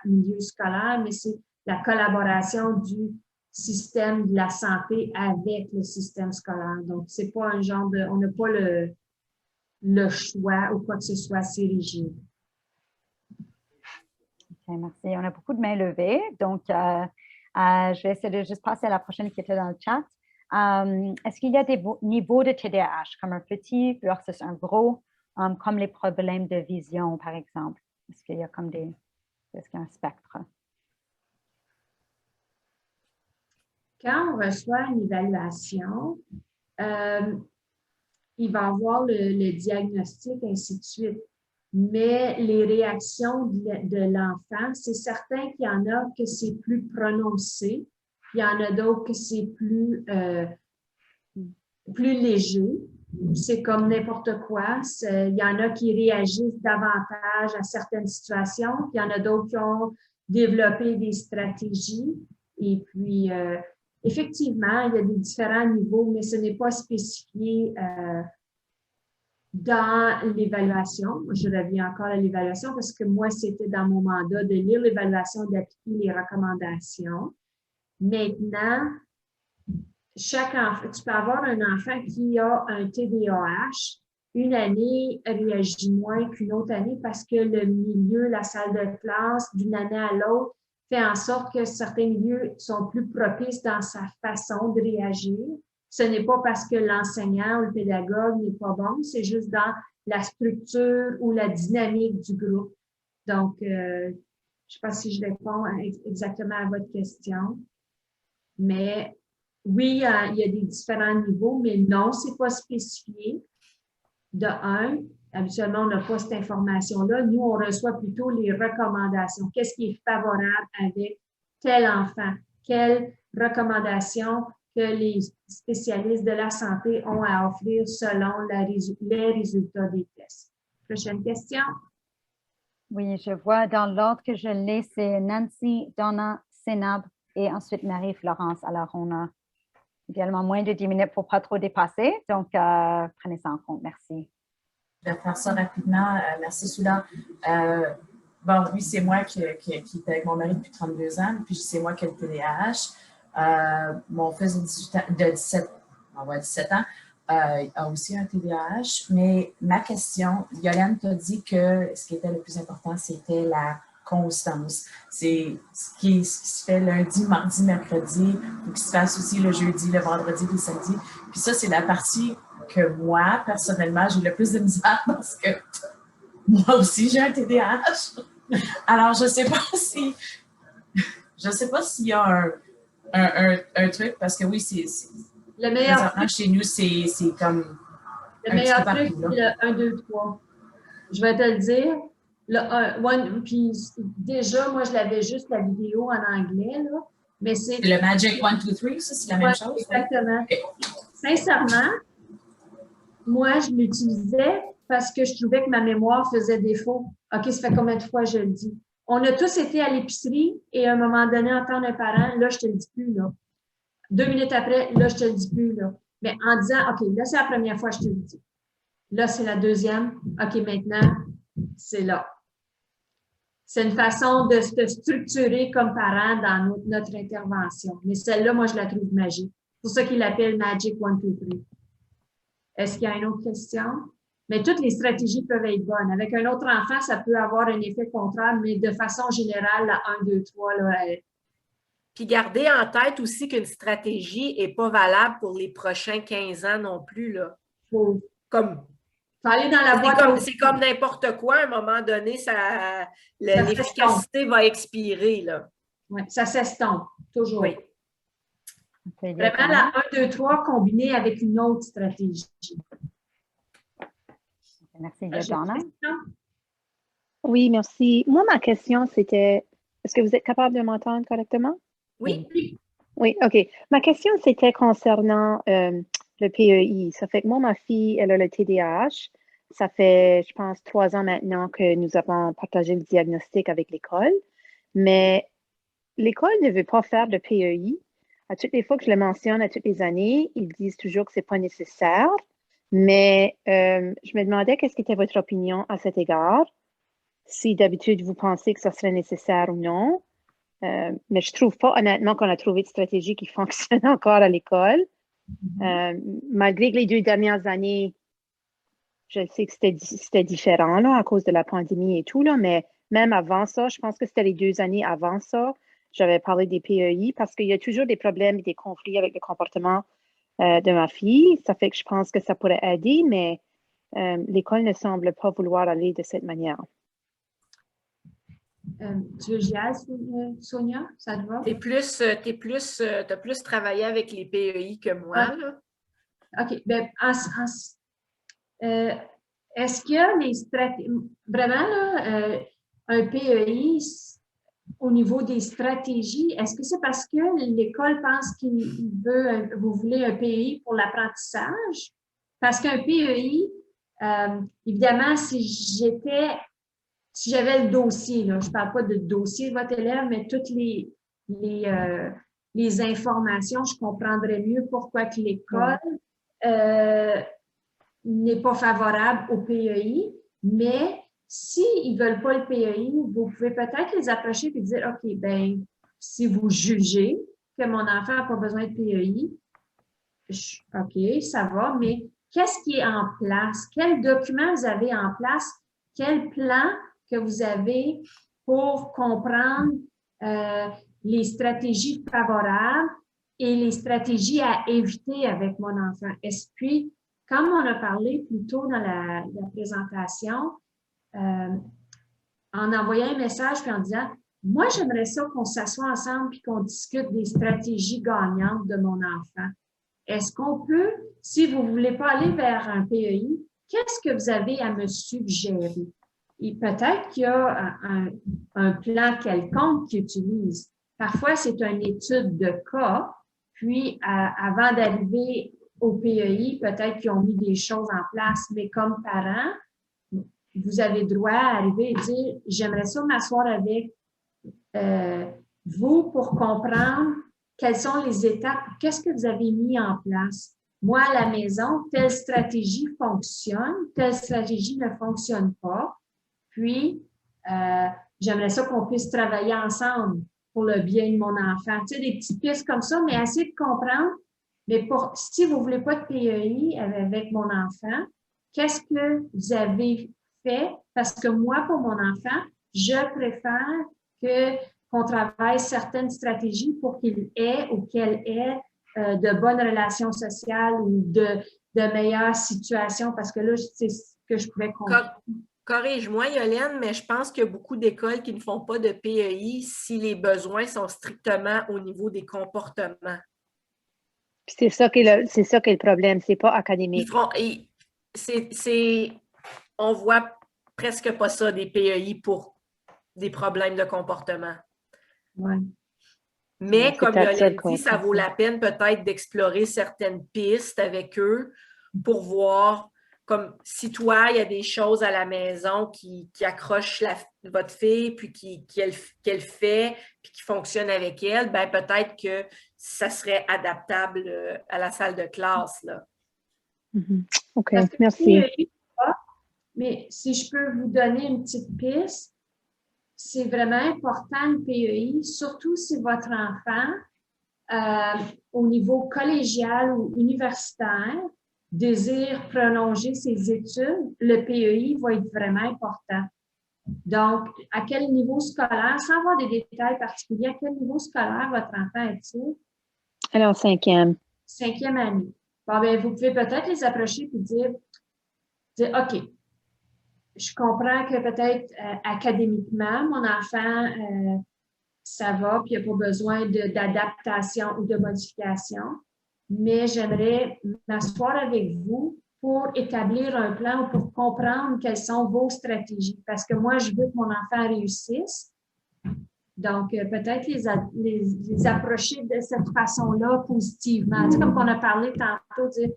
milieu scolaire, mais c'est la collaboration du système de la santé avec le système scolaire. Donc, c'est pas un genre de... On n'a pas le choix ou quoi que ce soit, c'est rigide. Okay, merci. On a beaucoup de mains levées. Donc, je vais essayer de juste passer à la prochaine qui était dans le chat. Est-ce qu'il y a des niveaux de TDAH, comme un petit versus un gros, comme les problèmes de vision, par exemple? Est-ce qu'il y a comme est-ce qu'il y a un spectre? Quand on reçoit une évaluation, il va avoir le diagnostic, ainsi de suite. Mais les réactions de l'enfant, c'est certain qu'il y en a que c'est plus prononcé, il y en a d'autres que c'est plus léger. C'est comme n'importe quoi. Il y en a qui réagissent davantage à certaines situations, puis il y en a d'autres qui ont développé des stratégies. Et puis, effectivement, il y a des différents niveaux, mais ce n'est pas spécifié dans l'évaluation. Je reviens encore à l'évaluation parce que moi, c'était dans mon mandat de lire l'évaluation, d'appliquer les recommandations. Maintenant, chaque enfant, tu peux avoir un enfant qui a un TDAH, une année réagit moins qu'une autre année parce que le milieu, la salle de classe, d'une année à l'autre, fait en sorte que certains milieux sont plus propices dans sa façon de réagir. Ce n'est pas parce que l'enseignant ou le pédagogue n'est pas bon, c'est juste dans la structure ou la dynamique du groupe. Donc, je ne sais pas si je réponds exactement à votre question, mais oui, il y a des différents niveaux, mais non, ce n'est pas spécifié. De un, habituellement, on n'a pas cette information-là. Nous, on reçoit plutôt les recommandations. Qu'est-ce qui est favorable avec tel enfant? Quelles recommandations que les spécialistes de la santé ont à offrir selon les résultats des tests? Prochaine question. Oui, je vois dans l'ordre que je l'ai, c'est Nancy, Donna, Sénab et ensuite Marie-Florence. Alors, on a idéalement moins de 10 minutes pour ne pas trop dépasser. Donc, prenez ça en compte. Merci. Je vais faire ça rapidement. Merci, Soula. Bon, oui, c'est moi qui est avec mon mari depuis 32 ans, puis c'est moi qui ai le TDAH. Mon fils de 17 ans a aussi un TDAH, mais ma question, Yolande t'a dit que ce qui était le plus important, c'était la constance. C'est ce qui se fait lundi, mardi, mercredi, ou qui se passe aussi le jeudi, le vendredi, le samedi. Puis ça, c'est la partie que moi, personnellement, j'ai le plus de misère parce que moi aussi, j'ai un TDAH. Alors, je ne sais pas s'il y a un truc, parce que oui, c'est Le meilleur truc, chez nous, c'est comme le meilleur truc, c'est le 1, 2, 3. Je vais te le dire. Puis déjà, moi, je l'avais juste la vidéo en anglais, là, mais c'est... Le Magic 1, 2, 3, ça, c'est la même chose? Exactement. Okay. Sincèrement, moi, je l'utilisais parce que je trouvais que ma mémoire faisait défaut. OK, ça fait combien de fois je le dis? On a tous été à l'épicerie et à un moment donné, entendre un parent, là, je te le dis plus, là. 2 minutes après, là, je te le dis plus, là. Mais en disant, OK, là, c'est la première fois que je te le dis. Là, c'est la deuxième. OK, maintenant, c'est là. C'est une façon de se structurer comme parent dans notre intervention. Mais celle-là, moi, je la trouve magique. C'est pour ça qu'il l'appelle Magic 1, 2, 3. Est-ce qu'il y a une autre question? Mais toutes les stratégies peuvent être bonnes. Avec un autre enfant, ça peut avoir un effet contraire, mais de façon générale, la 1, 2, 3, là, Puis gardez en tête aussi qu'une stratégie n'est pas valable pour les prochains 15 ans non plus, là. faut Comme aller dans la boîte. C'est comme n'importe quoi, à un moment donné, l'efficacité va expirer, là. Oui, ça s'estompe, toujours. Oui. Vraiment, la 1, 2, 3 combinée avec une autre stratégie. Merci, Donna. Oui, merci. Moi, ma question, c'était, est-ce que vous êtes capable de m'entendre correctement? Oui. Oui, OK. Ma question, c'était concernant le PEI. Ça fait que moi, ma fille, elle a le TDAH. Ça fait, je pense, 3 ans maintenant que nous avons partagé le diagnostic avec l'école. Mais l'école ne veut pas faire de PEI. À toutes les fois que je le mentionne, à toutes les années, ils disent toujours que ce n'est pas nécessaire. Mais je me demandais qu'est-ce qui était votre opinion à cet égard. Si d'habitude vous pensez que ça serait nécessaire ou non. Mais je ne trouve pas honnêtement qu'on a trouvé de stratégie qui fonctionne encore à l'école. Malgré que les 2 dernières années, je sais que c'était différent là, à cause de la pandémie et tout, là, mais même avant ça, je pense que c'était les 2 années avant ça, j'avais parlé des PEI parce qu'il y a toujours des problèmes et des conflits avec le comportement de ma fille. Ça fait que je pense que ça pourrait aider, mais l'école ne semble pas vouloir aller de cette manière. Tu veux j'y aille, Sonia? Ça te va? Tu as plus travaillé avec les PEI que moi. Là. OK. Ben, est-ce que les stratégies... Vraiment, là, un PEI, au niveau des stratégies, est-ce que c'est parce que l'école pense vous voulez un PEI pour l'apprentissage? Parce qu'un PEI, évidemment, si j'avais le dossier, là, je ne parle pas de dossier de votre élève, mais toutes les informations, je comprendrais mieux pourquoi que l'école n'est pas favorable au PEI, mais s'ils ne veulent pas le PEI, vous pouvez peut-être les approcher et dire, OK, ben si vous jugez que mon enfant n'a pas besoin de PEI, OK, ça va, mais qu'est-ce qui est en place? Quel document vous avez en place? Quel plan que vous avez pour comprendre les stratégies favorables et les stratégies à éviter avec mon enfant? Puis, comme on a parlé plus tôt dans la présentation, en envoyant un message puis en disant « Moi, j'aimerais ça qu'on s'assoie ensemble et qu'on discute des stratégies gagnantes de mon enfant. Est-ce qu'on peut, si vous ne voulez pas aller vers un PEI, qu'est-ce que vous avez à me suggérer? » Et peut-être qu'il y a un plan quelconque qu'ils utilisent. Parfois, c'est une étude de cas, puis avant d'arriver au PEI, peut-être qu'ils ont mis des choses en place, mais comme parents, vous avez droit à arriver et dire, j'aimerais ça m'asseoir avec vous pour comprendre quelles sont les étapes, qu'est-ce que vous avez mis en place. Moi, à la maison, telle stratégie fonctionne, telle stratégie ne fonctionne pas. Puis, j'aimerais ça qu'on puisse travailler ensemble pour le bien de mon enfant. Tu sais, des petites pistes comme ça, mais essayer de comprendre. Mais si vous ne voulez pas de PEI avec mon enfant, qu'est-ce que vous avez fait? Parce que moi, pour mon enfant, je préfère qu'on travaille certaines stratégies pour qu'il ait ou qu'elle ait de bonnes relations sociales ou de meilleures situations, parce que là, c'est ce que je pouvais comprendre. Corrige-moi, Yolène, mais je pense qu'il y a beaucoup d'écoles qui ne font pas de PEI si les besoins sont strictement au niveau des comportements. C'est ça qui est le problème, c'est pas académique. On voit presque pas ça des PEI pour des problèmes de comportement. Ouais. Mais comme Yolène dit, ça vaut la peine peut-être d'explorer certaines pistes avec eux pour voir, comme si toi, il y a des choses à la maison qui accrochent votre fille, puis qu'elle fait, puis qui fonctionnent avec elle, ben peut-être que ça serait adaptable à la salle de classe, là. OK, merci. Mais si je peux vous donner une petite piste, c'est vraiment important le PEI, surtout si votre enfant, au niveau collégial ou universitaire, désire prolonger ses études, le PEI va être vraiment important. Donc, à quel niveau scolaire, sans avoir des détails particuliers, à quel niveau scolaire votre enfant est-il? Alors, 5e. 5e année. Bon, bien, vous pouvez peut-être les approcher et dire, OK, je comprends que peut-être académiquement, mon enfant, ça va, puis il n'y a pas besoin d'adaptation ou de modification, mais j'aimerais m'asseoir avec vous pour établir un plan ou pour comprendre quelles sont vos stratégies. Parce que moi, je veux que mon enfant réussisse. Donc, peut-être les approcher de cette façon-là positivement. Tu sais, comme on a parlé tantôt, dire,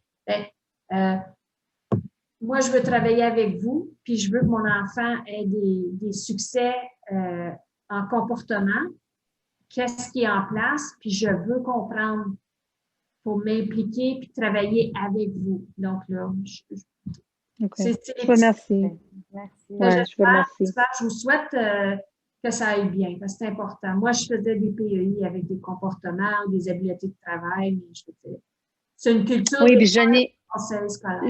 moi, je veux travailler avec vous, puis je veux que mon enfant ait des succès en comportement. Qu'est-ce qui est en place? Puis je veux comprendre pour m'impliquer puis travailler avec vous. Donc là, je vous remercie. Merci. Je vous souhaite que ça aille bien, parce que c'est important. Moi, je faisais des PEI avec des comportements, des habiletés de travail, mais c'est une culture conseil scolaire.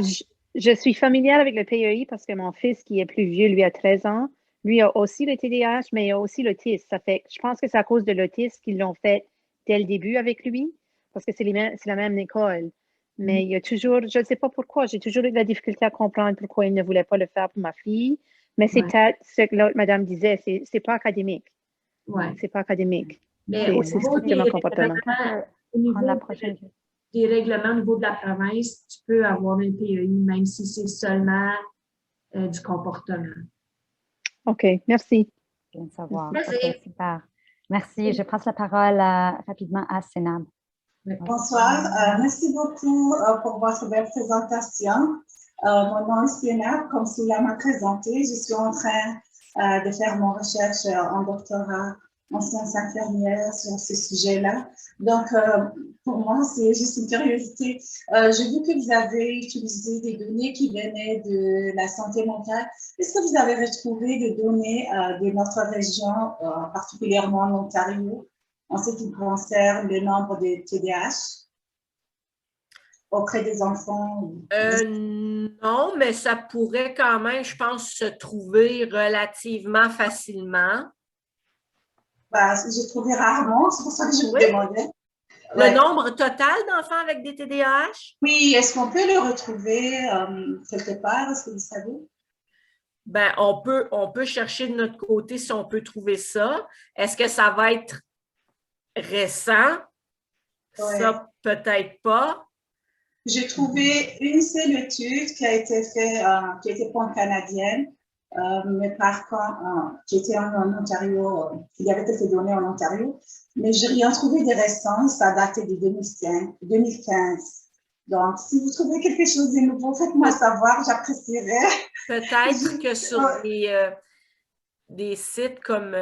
Je suis familière avec le PEI parce que mon fils, qui est plus vieux, lui a 13 ans, lui a aussi le TDAH, mais il a aussi l'autisme. Ça fait, je pense que c'est à cause de l'autisme qu'ils l'ont fait dès le début avec lui, parce que c'est la même école. Mais il y a toujours, je ne sais pas pourquoi, j'ai toujours eu de la difficulté à comprendre pourquoi il ne voulait pas le faire pour ma fille. Mais c'est peut-être ce que l'autre madame disait, c'est pas académique. Ouais. C'est pas académique. Mais c'est strictement comportement. Au niveau des règlements au niveau de la province, tu peux avoir un PEI, même si c'est seulement du comportement. OK, merci. Bien savoir. Okay, super. Merci. Je passe la parole rapidement à Sénab. Bonsoir. Merci beaucoup pour votre belle présentation. Mon nom est Sénab. Comme Soula m'a présenté, je suis en train de faire mon recherche en doctorat en sciences infirmières sur ce sujet-là. Donc, pour moi, c'est juste une curiosité. J'ai vu que vous avez utilisé des données qui venaient de la santé mentale. Est-ce que vous avez retrouvé des données de notre région, particulièrement en Ontario, en ce qui concerne le nombre de TDAH auprès des enfants? Non, mais ça pourrait quand même, je pense, se trouver relativement facilement. J'ai trouvé rarement, c'est pour ça que je vous demandais. Le nombre total d'enfants avec des TDAH? Oui, est-ce qu'on peut le retrouver quelque part? Est-ce que vous savez? Ben, on peut chercher de notre côté si on peut trouver ça. Est-ce que ça va être récent? Ouais. Ça, peut-être pas. J'ai trouvé une seule étude qui a été faite, qui était pan-canadienne, mais par contre, qui était en Ontario, il y avait quelques données en Ontario, mais j'ai rien trouvé de récent, ça datait de 2015. Donc, si vous trouvez quelque chose de nouveau, faites-moi savoir, j'apprécierais. Peut-être que sur des sites comme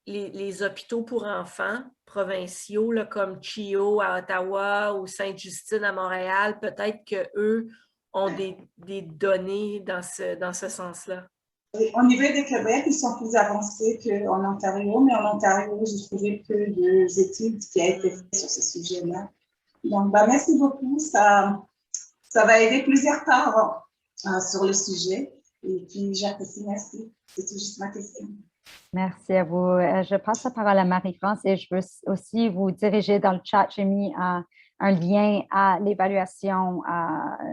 les hôpitaux pour enfants provinciaux, là, comme CHIO à Ottawa ou Sainte-Justine à Montréal, peut-être qu'eux ont des données dans ce sens-là. Au niveau des Québec, ils sont plus avancés qu'en Ontario, mais en Ontario, j'ai trouvé peu d'études qui ont été faites sur ce sujet-là. Donc, merci beaucoup. Ça va aider plusieurs parents sur le sujet. Et puis, j'apprécie, merci. C'est tout juste ma question. Merci à vous. Je passe la parole à Marie-France et je veux aussi vous diriger dans le chat. J'ai mis un lien à l'évaluation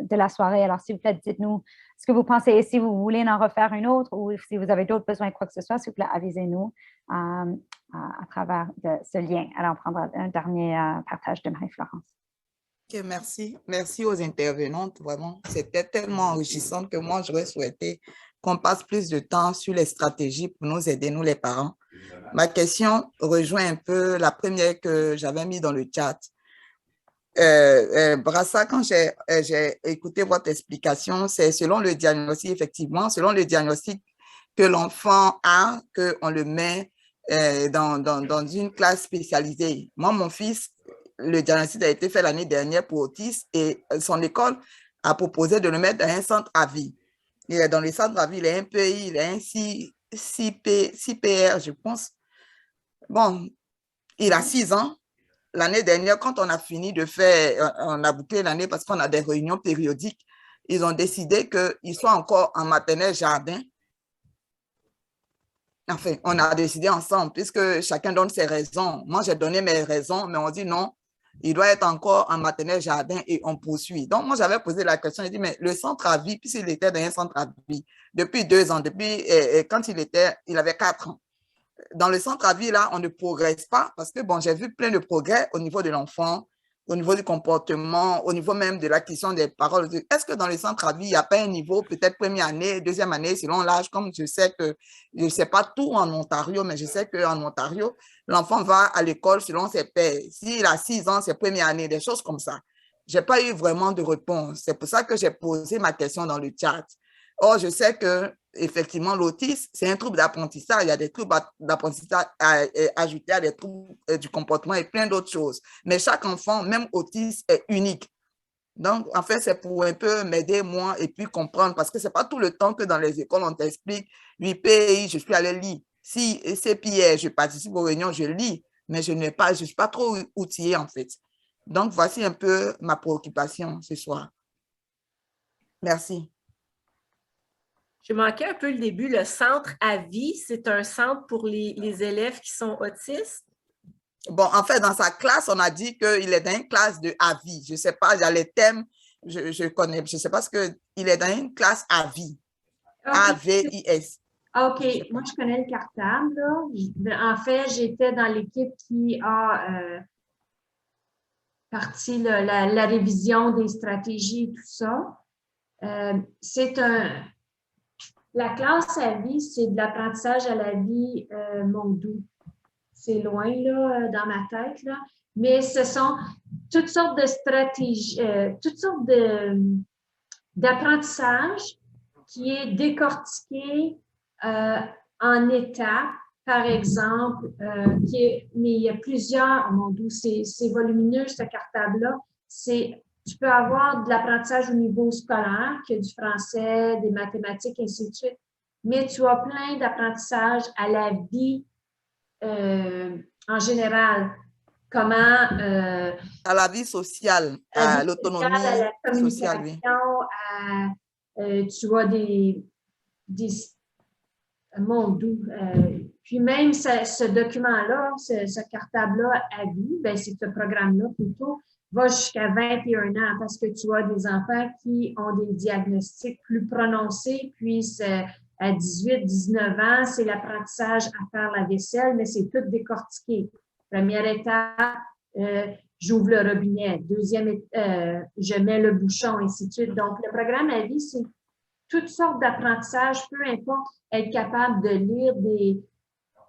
de la soirée. Alors, s'il vous plaît, dites-nous ce que vous pensez et si vous voulez en refaire une autre ou si vous avez d'autres besoins, quoi que ce soit, s'il vous plaît, avisez-nous à travers ce lien. Alors, on prendra un dernier partage de Marie-Florence. Okay, merci. Merci aux intervenantes. Vraiment, c'était tellement enrichissant que moi, j'aurais souhaité qu'on passe plus de temps sur les stratégies pour nous aider, nous les parents. Ma question rejoint un peu la première que j'avais mise dans le chat. Brassa, quand j'ai écouté votre explication, c'est selon le diagnostic, effectivement, selon le diagnostic que l'enfant a, qu'on le met dans une classe spécialisée. Moi, mon fils, le diagnostic a été fait l'année dernière pour autisme et son école a proposé de le mettre dans un centre à vie. Il est dans le centre à vie, il est un PI, il est un CPR, je pense. Bon, il a 6 ans. L'année dernière, quand on a fini de faire, on a bouclé l'année parce qu'on a des réunions périodiques, ils ont décidé qu'il soit encore en maternelle jardin. Enfin, on a décidé ensemble, puisque chacun donne ses raisons. Moi, j'ai donné mes raisons, mais on dit non, il doit être encore en maternelle jardin et on poursuit. Donc, moi, j'avais posé la question, j'ai dit, mais le centre à vie, puisqu'il était dans un centre à vie depuis 2 ans, depuis quand il avait 4 ans. Dans le centre à vie, là, on ne progresse pas parce que, bon, j'ai vu plein de progrès au niveau de l'enfant, au niveau du comportement, au niveau même de l'acquisition des paroles. Est-ce que dans le centre à vie, il n'y a pas un niveau, peut-être première année, deuxième année, selon l'âge, comme je sais que, je ne sais pas tout en Ontario, mais je sais qu'en Ontario, l'enfant va à l'école selon ses pairs. S'il a 6 ans, c'est première année, des choses comme ça. Je n'ai pas eu vraiment de réponse. C'est pour ça que j'ai posé ma question dans le chat. Or, je sais que effectivement, l'autisme, c'est un trouble d'apprentissage. Il y a des troubles d'apprentissage ajoutés à des troubles du comportement et plein d'autres choses. Mais chaque enfant, même autiste, est unique. Donc, en fait, c'est pour un peu m'aider, moi, et puis comprendre, parce que ce n'est pas tout le temps que dans les écoles, on t'explique, 8 pays, je suis allé lire. Si c'est Pierre, je participe aux réunions, je lis, mais je ne suis pas trop outillée, en fait. Donc, voici un peu ma préoccupation ce soir. Merci. J'ai manqué un peu le début. Le centre à vie, c'est un centre pour les élèves qui sont autistes? Bon, en fait, dans sa classe, on a dit qu'il est dans une classe de à vie. Je ne sais pas, il y a les thèmes, je connais, je ne sais pas ce qu'il est dans une classe à vie. Okay. A-V-I-S. OK. Moi, je connais le cartable, là. En fait, j'étais dans l'équipe qui a parti la révision des stratégies et tout ça. La classe à vie, c'est de l'apprentissage à la vie Mondou. C'est loin, là, dans ma tête, là. Mais ce sont toutes sortes de stratégies, toutes sortes d'apprentissage qui est décortiqué en étapes, par exemple, mais il y a plusieurs, Mondou, c'est volumineux, ce cartable-là. Tu peux avoir de l'apprentissage au niveau scolaire, qui est du français, des mathématiques, ainsi de suite, mais tu as plein d'apprentissages à la vie en général. Comment… à la vie sociale, à l'autonomie sociale, oui. Tu as des Mondou. Puis même ce document-là, ce cartable-là à vie, ben c'est ce programme-là plutôt, va jusqu'à 21 ans parce que tu as des enfants qui ont des diagnostics plus prononcés, puis à 18, 19 ans, c'est l'apprentissage à faire la vaisselle, mais c'est tout décortiqué. Première étape, j'ouvre le robinet. Deuxième, je mets le bouchon, ainsi de suite. Donc, le programme à vie, c'est toutes sortes d'apprentissages, peu importe, être capable de lire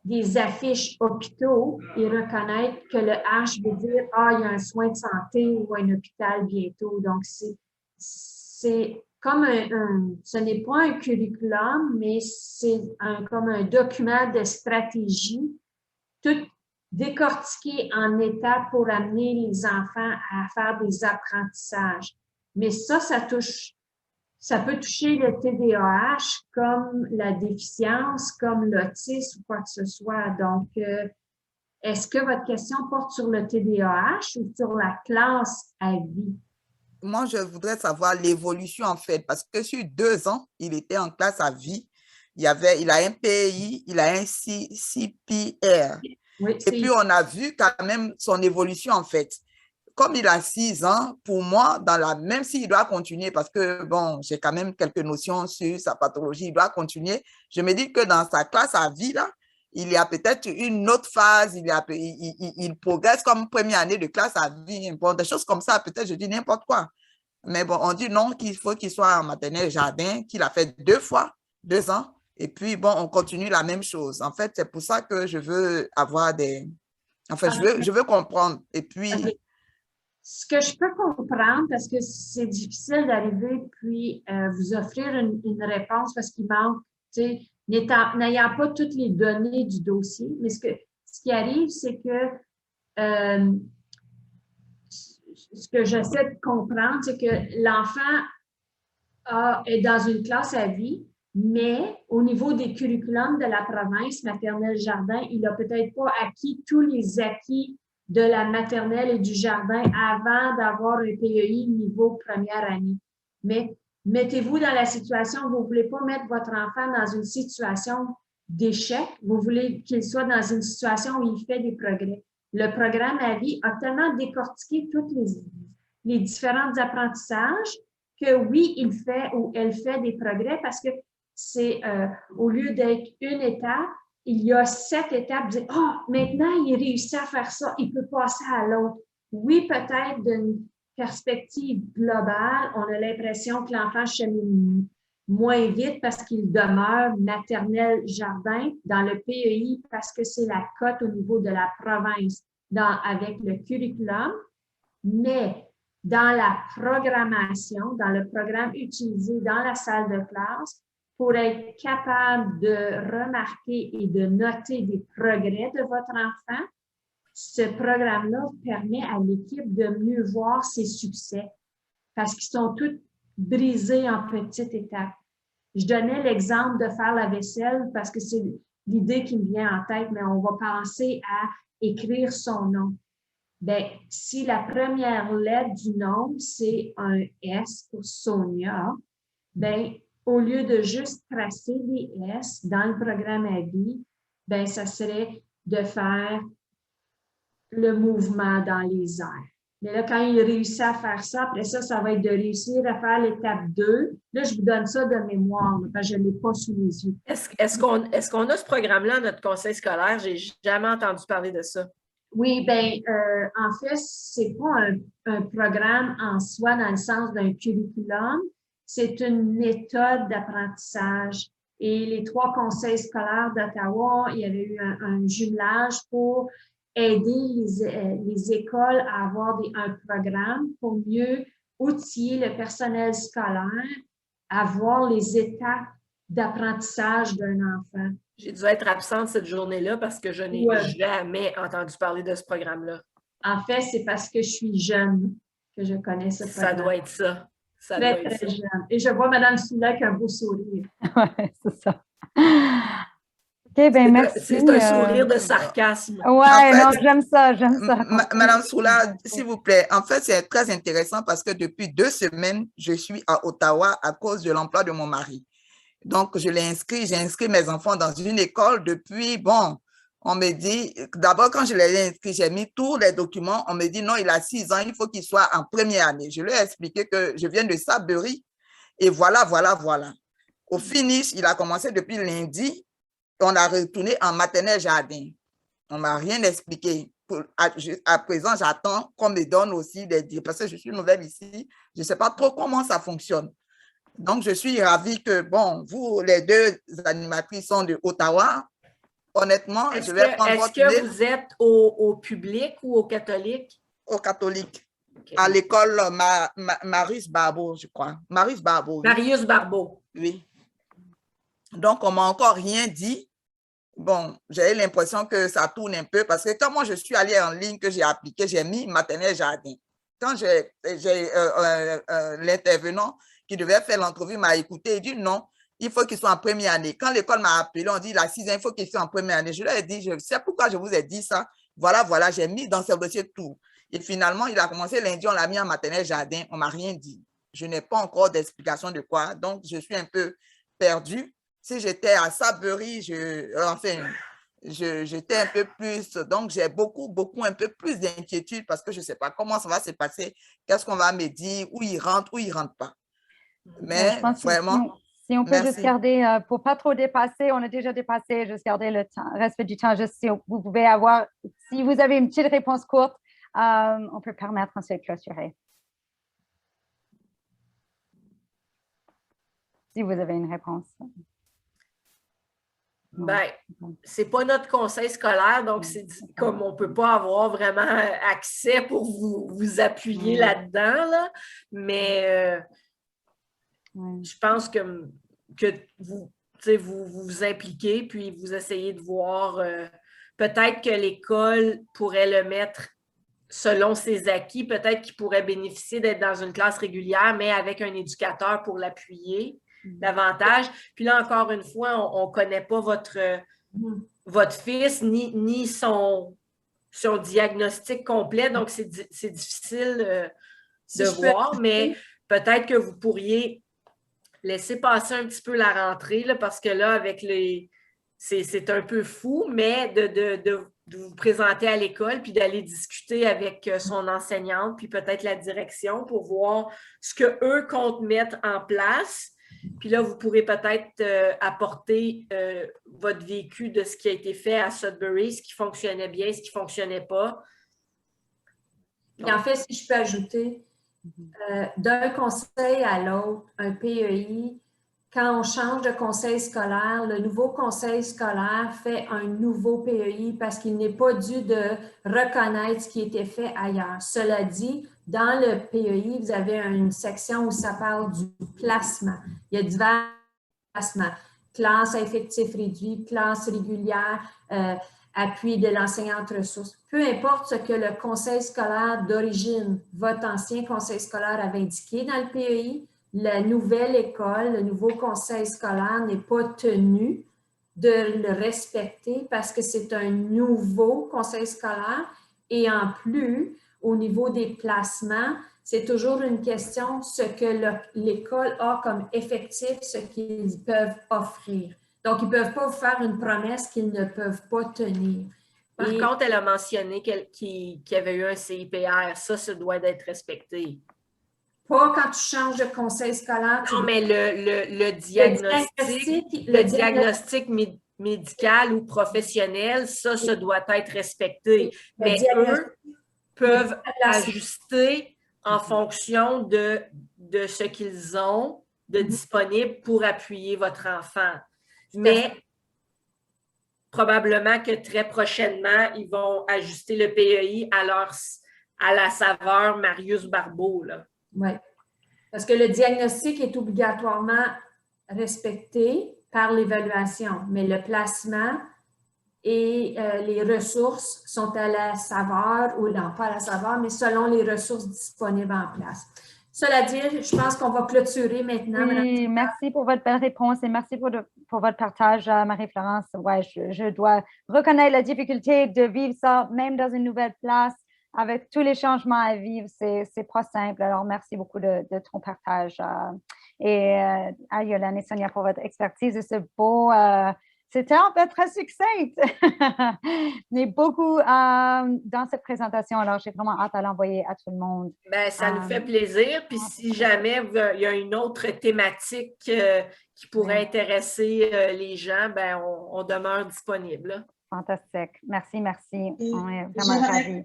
des affiches hôpitaux et reconnaître que le H veut dire « Ah, il y a un soin de santé ou un hôpital bientôt ». Donc, c'est comme ce n'est pas un curriculum, mais c'est comme un document de stratégie, tout décortiqué en étapes pour amener les enfants à faire des apprentissages. Mais ça peut toucher le TDAH comme la déficience, comme l'autisme ou quoi que ce soit. Donc, est-ce que votre question porte sur le TDAH ou sur la classe à vie? Moi, je voudrais savoir l'évolution en fait, parce que sur 2 ans, il était en classe à vie. Il a un PI, il a un CPR. Oui, et puis, on a vu quand même son évolution en fait. Comme il a 6 ans, pour moi, même s'il doit continuer, parce que bon, j'ai quand même quelques notions sur sa pathologie, il doit continuer. Je me dis que dans sa classe à vie, là, il y a peut-être une autre phase, il progresse comme première année de classe à vie, bon, des choses comme ça, peut-être je dis n'importe quoi. Mais bon, on dit non, qu'il faut qu'il soit en maternelle jardin, qu'il a fait 2 fois, 2 ans, et puis bon, on continue la même chose. En fait, c'est pour ça que je veux avoir je veux comprendre. Et puis... Okay. Ce que je peux comprendre, parce que c'est difficile d'arriver puis vous offrir une réponse parce qu'il manque, tu sais, n'ayant pas toutes les données du dossier, mais ce qui arrive, c'est que ce que j'essaie de comprendre, c'est que l'enfant est dans une classe à vie, mais au niveau des curriculums de la province, maternelle jardin, il n'a peut-être pas acquis tous les acquis de la maternelle et du jardin avant d'avoir un PEI niveau première année. Mais mettez-vous dans la situation où vous ne voulez pas mettre votre enfant dans une situation d'échec, vous voulez qu'il soit dans une situation où il fait des progrès. Le programme à vie a tellement décortiqué tous les différents apprentissages que oui, il fait ou elle fait des progrès parce que c'est au lieu d'être une étape, il y a 7 étapes. Vous dites, oh, maintenant, il réussit à faire ça, il peut passer à l'autre. Oui, peut-être d'une perspective globale, on a l'impression que l'enfant chemine moins vite parce qu'il demeure maternelle jardin dans le PEI parce que c'est la cote au niveau de la province avec le curriculum. Mais dans la programmation, dans le programme utilisé dans la salle de classe, pour être capable de remarquer et de noter des progrès de votre enfant, ce programme-là permet à l'équipe de mieux voir ses succès parce qu'ils sont tous brisés en petites étapes. Je donnais l'exemple de faire la vaisselle parce que c'est l'idée qui me vient en tête, mais on va penser à écrire son nom. Bien, si la première lettre du nom, c'est un S pour Sonia, bien, au lieu de juste tracer des S dans le programme à vie, bien, ça serait de faire le mouvement dans les airs. Mais là, quand il réussit à faire ça, après ça, ça va être de réussir à faire l'étape 2. Là, je vous donne ça de mémoire, parce que je ne l'ai pas sous les yeux. Est-ce qu'on a ce programme-là à notre conseil scolaire? Je n'ai jamais entendu parler de ça. Oui, bien, en fait, ce n'est pas un programme en soi dans le sens d'un curriculum. C'est une méthode d'apprentissage. Et les 3 conseils scolaires d'Ottawa, il y avait eu un jumelage pour aider les écoles à avoir un programme pour mieux outiller le personnel scolaire à voir les étapes d'apprentissage d'un enfant. J'ai dû être absente cette journée-là parce que je n'ai jamais entendu parler de ce programme-là. En fait, c'est parce que je suis jeune que je connais ce programme. Ça doit être ça. Très jeune. Et je vois Mme Soula avec un beau sourire. Oui, c'est ça. OK, bien, merci. C'est un sourire de sarcasme. Oui, non, j'aime ça. Madame Soula, s'il vous plaît, en fait, c'est très intéressant parce que depuis 2 semaines, je suis à Ottawa à cause de l'emploi de mon mari. Donc, j'ai inscrit mes enfants dans une école depuis, bon, on me dit, d'abord, quand je les ai inscrits, j'ai mis tous les documents, on me dit, non, il a 6 ans, il faut qu'il soit en première année. Je lui ai expliqué que je viens de Sudbury et voilà. Au finish, il a commencé depuis lundi, on a retourné en maternelle jardin. On ne m'a rien expliqué. À présent, j'attends qu'on me donne aussi des dires, parce que je suis nouvelle ici, je ne sais pas trop comment ça fonctionne. Donc, je suis ravie que, bon, vous, les 2 animatrices sont de Ottawa. honnêtement, je vais prendre Est-ce votre que mail vous êtes au public ou au catholique? au catholique, OK. à l'école Marius Barbeau, je crois. Marius Barbeau, oui. Marius Barbeau. Oui. Donc, on m'a encore rien dit. Bon, j'ai eu l'impression que ça tourne un peu parce que quand moi, je suis allée en ligne, que j'ai appliqué, j'ai mis maternelle jardin. Quand l'intervenant qui devait faire l'entrevue m'a écouté, il dit non, il faut qu'ils soient en première année. Quand l'école m'a appelé, on dit la 6e, il faut qu'ils soient en première année. Je leur ai dit, je sais pourquoi je vous ai dit ça. Voilà, j'ai mis dans ce dossier tout. Et finalement, il a commencé lundi, on l'a mis en maternelle jardin, on ne m'a rien dit. Je n'ai pas encore d'explication de quoi, donc je suis un peu perdue. Si j'étais à Sudbury, j'étais un peu plus, donc j'ai un peu plus d'inquiétude parce que je ne sais pas comment ça va se passer, qu'est-ce qu'on va me dire, où il rentre pas. Mais je pense vraiment, que si on peut juste garder, pour ne pas trop dépasser, on a déjà dépassé, juste garder le temps, respect du temps, juste si vous pouvez avoir, si vous avez une petite réponse courte, on peut permettre de se clôturer. Si vous avez une réponse. Ben, c'est pas notre conseil scolaire, donc c'est comme on peut pas avoir vraiment accès pour vous appuyer là-dedans, là. Mais je pense que vous vous impliquez, puis vous essayez de voir peut-être que l'école pourrait le mettre selon ses acquis, peut-être qu'il pourrait bénéficier d'être dans une classe régulière, mais avec un éducateur pour l'appuyer davantage. Puis là, encore une fois, on ne connaît pas votre fils ni son diagnostic complet, donc c'est difficile de voir, mais peut-être que vous pourriez laisser passer un petit peu la rentrée, là, parce que là, avec c'est un peu fou, mais de vous présenter à l'école puis d'aller discuter avec son enseignante puis peut-être la direction pour voir ce qu'eux comptent mettre en place. Puis là, vous pourrez peut-être apporter votre vécu de ce qui a été fait à Sudbury, ce qui fonctionnait bien, ce qui ne fonctionnait pas. Et en fait, si je peux ajouter, d'un conseil à l'autre, un PEI, quand on change de conseil scolaire, le nouveau conseil scolaire fait un nouveau PEI parce qu'il n'est pas dû de reconnaître ce qui était fait ailleurs. Cela dit, dans le PEI, vous avez une section où ça parle du placement. Il y a divers placements. Classe à effectif réduit, classe régulière, appui de l'enseignante ressources. Peu importe ce que le conseil scolaire d'origine, votre ancien conseil scolaire avait indiqué dans le PEI, la nouvelle école, le nouveau conseil scolaire n'est pas tenu de le respecter parce que c'est un nouveau conseil scolaire et en plus, au niveau des placements, c'est toujours une question ce que l'école a comme effectif, ce qu'ils peuvent offrir. Donc, ils ne peuvent pas vous faire une promesse qu'ils ne peuvent pas tenir. Par contre, elle a mentionné qu'il y avait eu un CIPR. Ça doit être respecté. Pas quand tu changes de conseil scolaire. Non, mais le diagnostic médical ou professionnel, ça doit être respecté. Mais eux peuvent ajuster en fonction de ce qu'ils ont de disponible pour appuyer votre enfant. Mais probablement que très prochainement, ils vont ajuster le PEI à la saveur Marius Barbeau, là. Oui, parce que le diagnostic est obligatoirement respecté par l'évaluation, mais le placement et les ressources sont à la saveur, ou non, pas à la saveur, mais selon les ressources disponibles en place. Cela dit, je pense qu'on va clôturer maintenant. Oui, merci pour votre belle réponse et merci pour votre partage, Marie-Florence. Ouais, je dois reconnaître la difficulté de vivre ça, même dans une nouvelle place. Avec tous les changements à vivre, c'est pas simple. Alors, merci beaucoup de ton partage. Et à Yolande et Sonia pour votre expertise et ce beau... C'était en fait très succinct, mais beaucoup dans cette présentation. Alors, j'ai vraiment hâte à l'envoyer à tout le monde. Bien, ça nous fait plaisir. Puis si jamais il y a une autre thématique qui pourrait intéresser les gens, bien, on demeure disponible. Fantastique. Merci. On est vraiment ravis.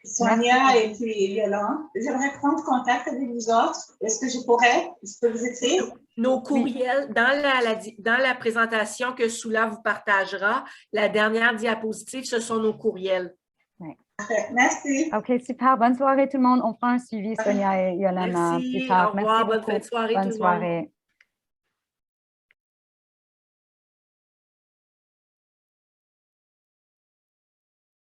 Sonia et puis Yolande. J'aimerais prendre contact avec vous autres. Est-ce que je pourrais? Je peux vous écrire? Nos courriels, dans la présentation que Soula vous partagera, la dernière diapositive, ce sont nos courriels. Parfait. Merci. OK, super. Bonne soirée tout le monde. On fera un suivi, Sonia et Yolanda, Merci. plus tard. Au revoir. Merci Bonne beaucoup. fin de soirée Bonne tout le monde. soirée.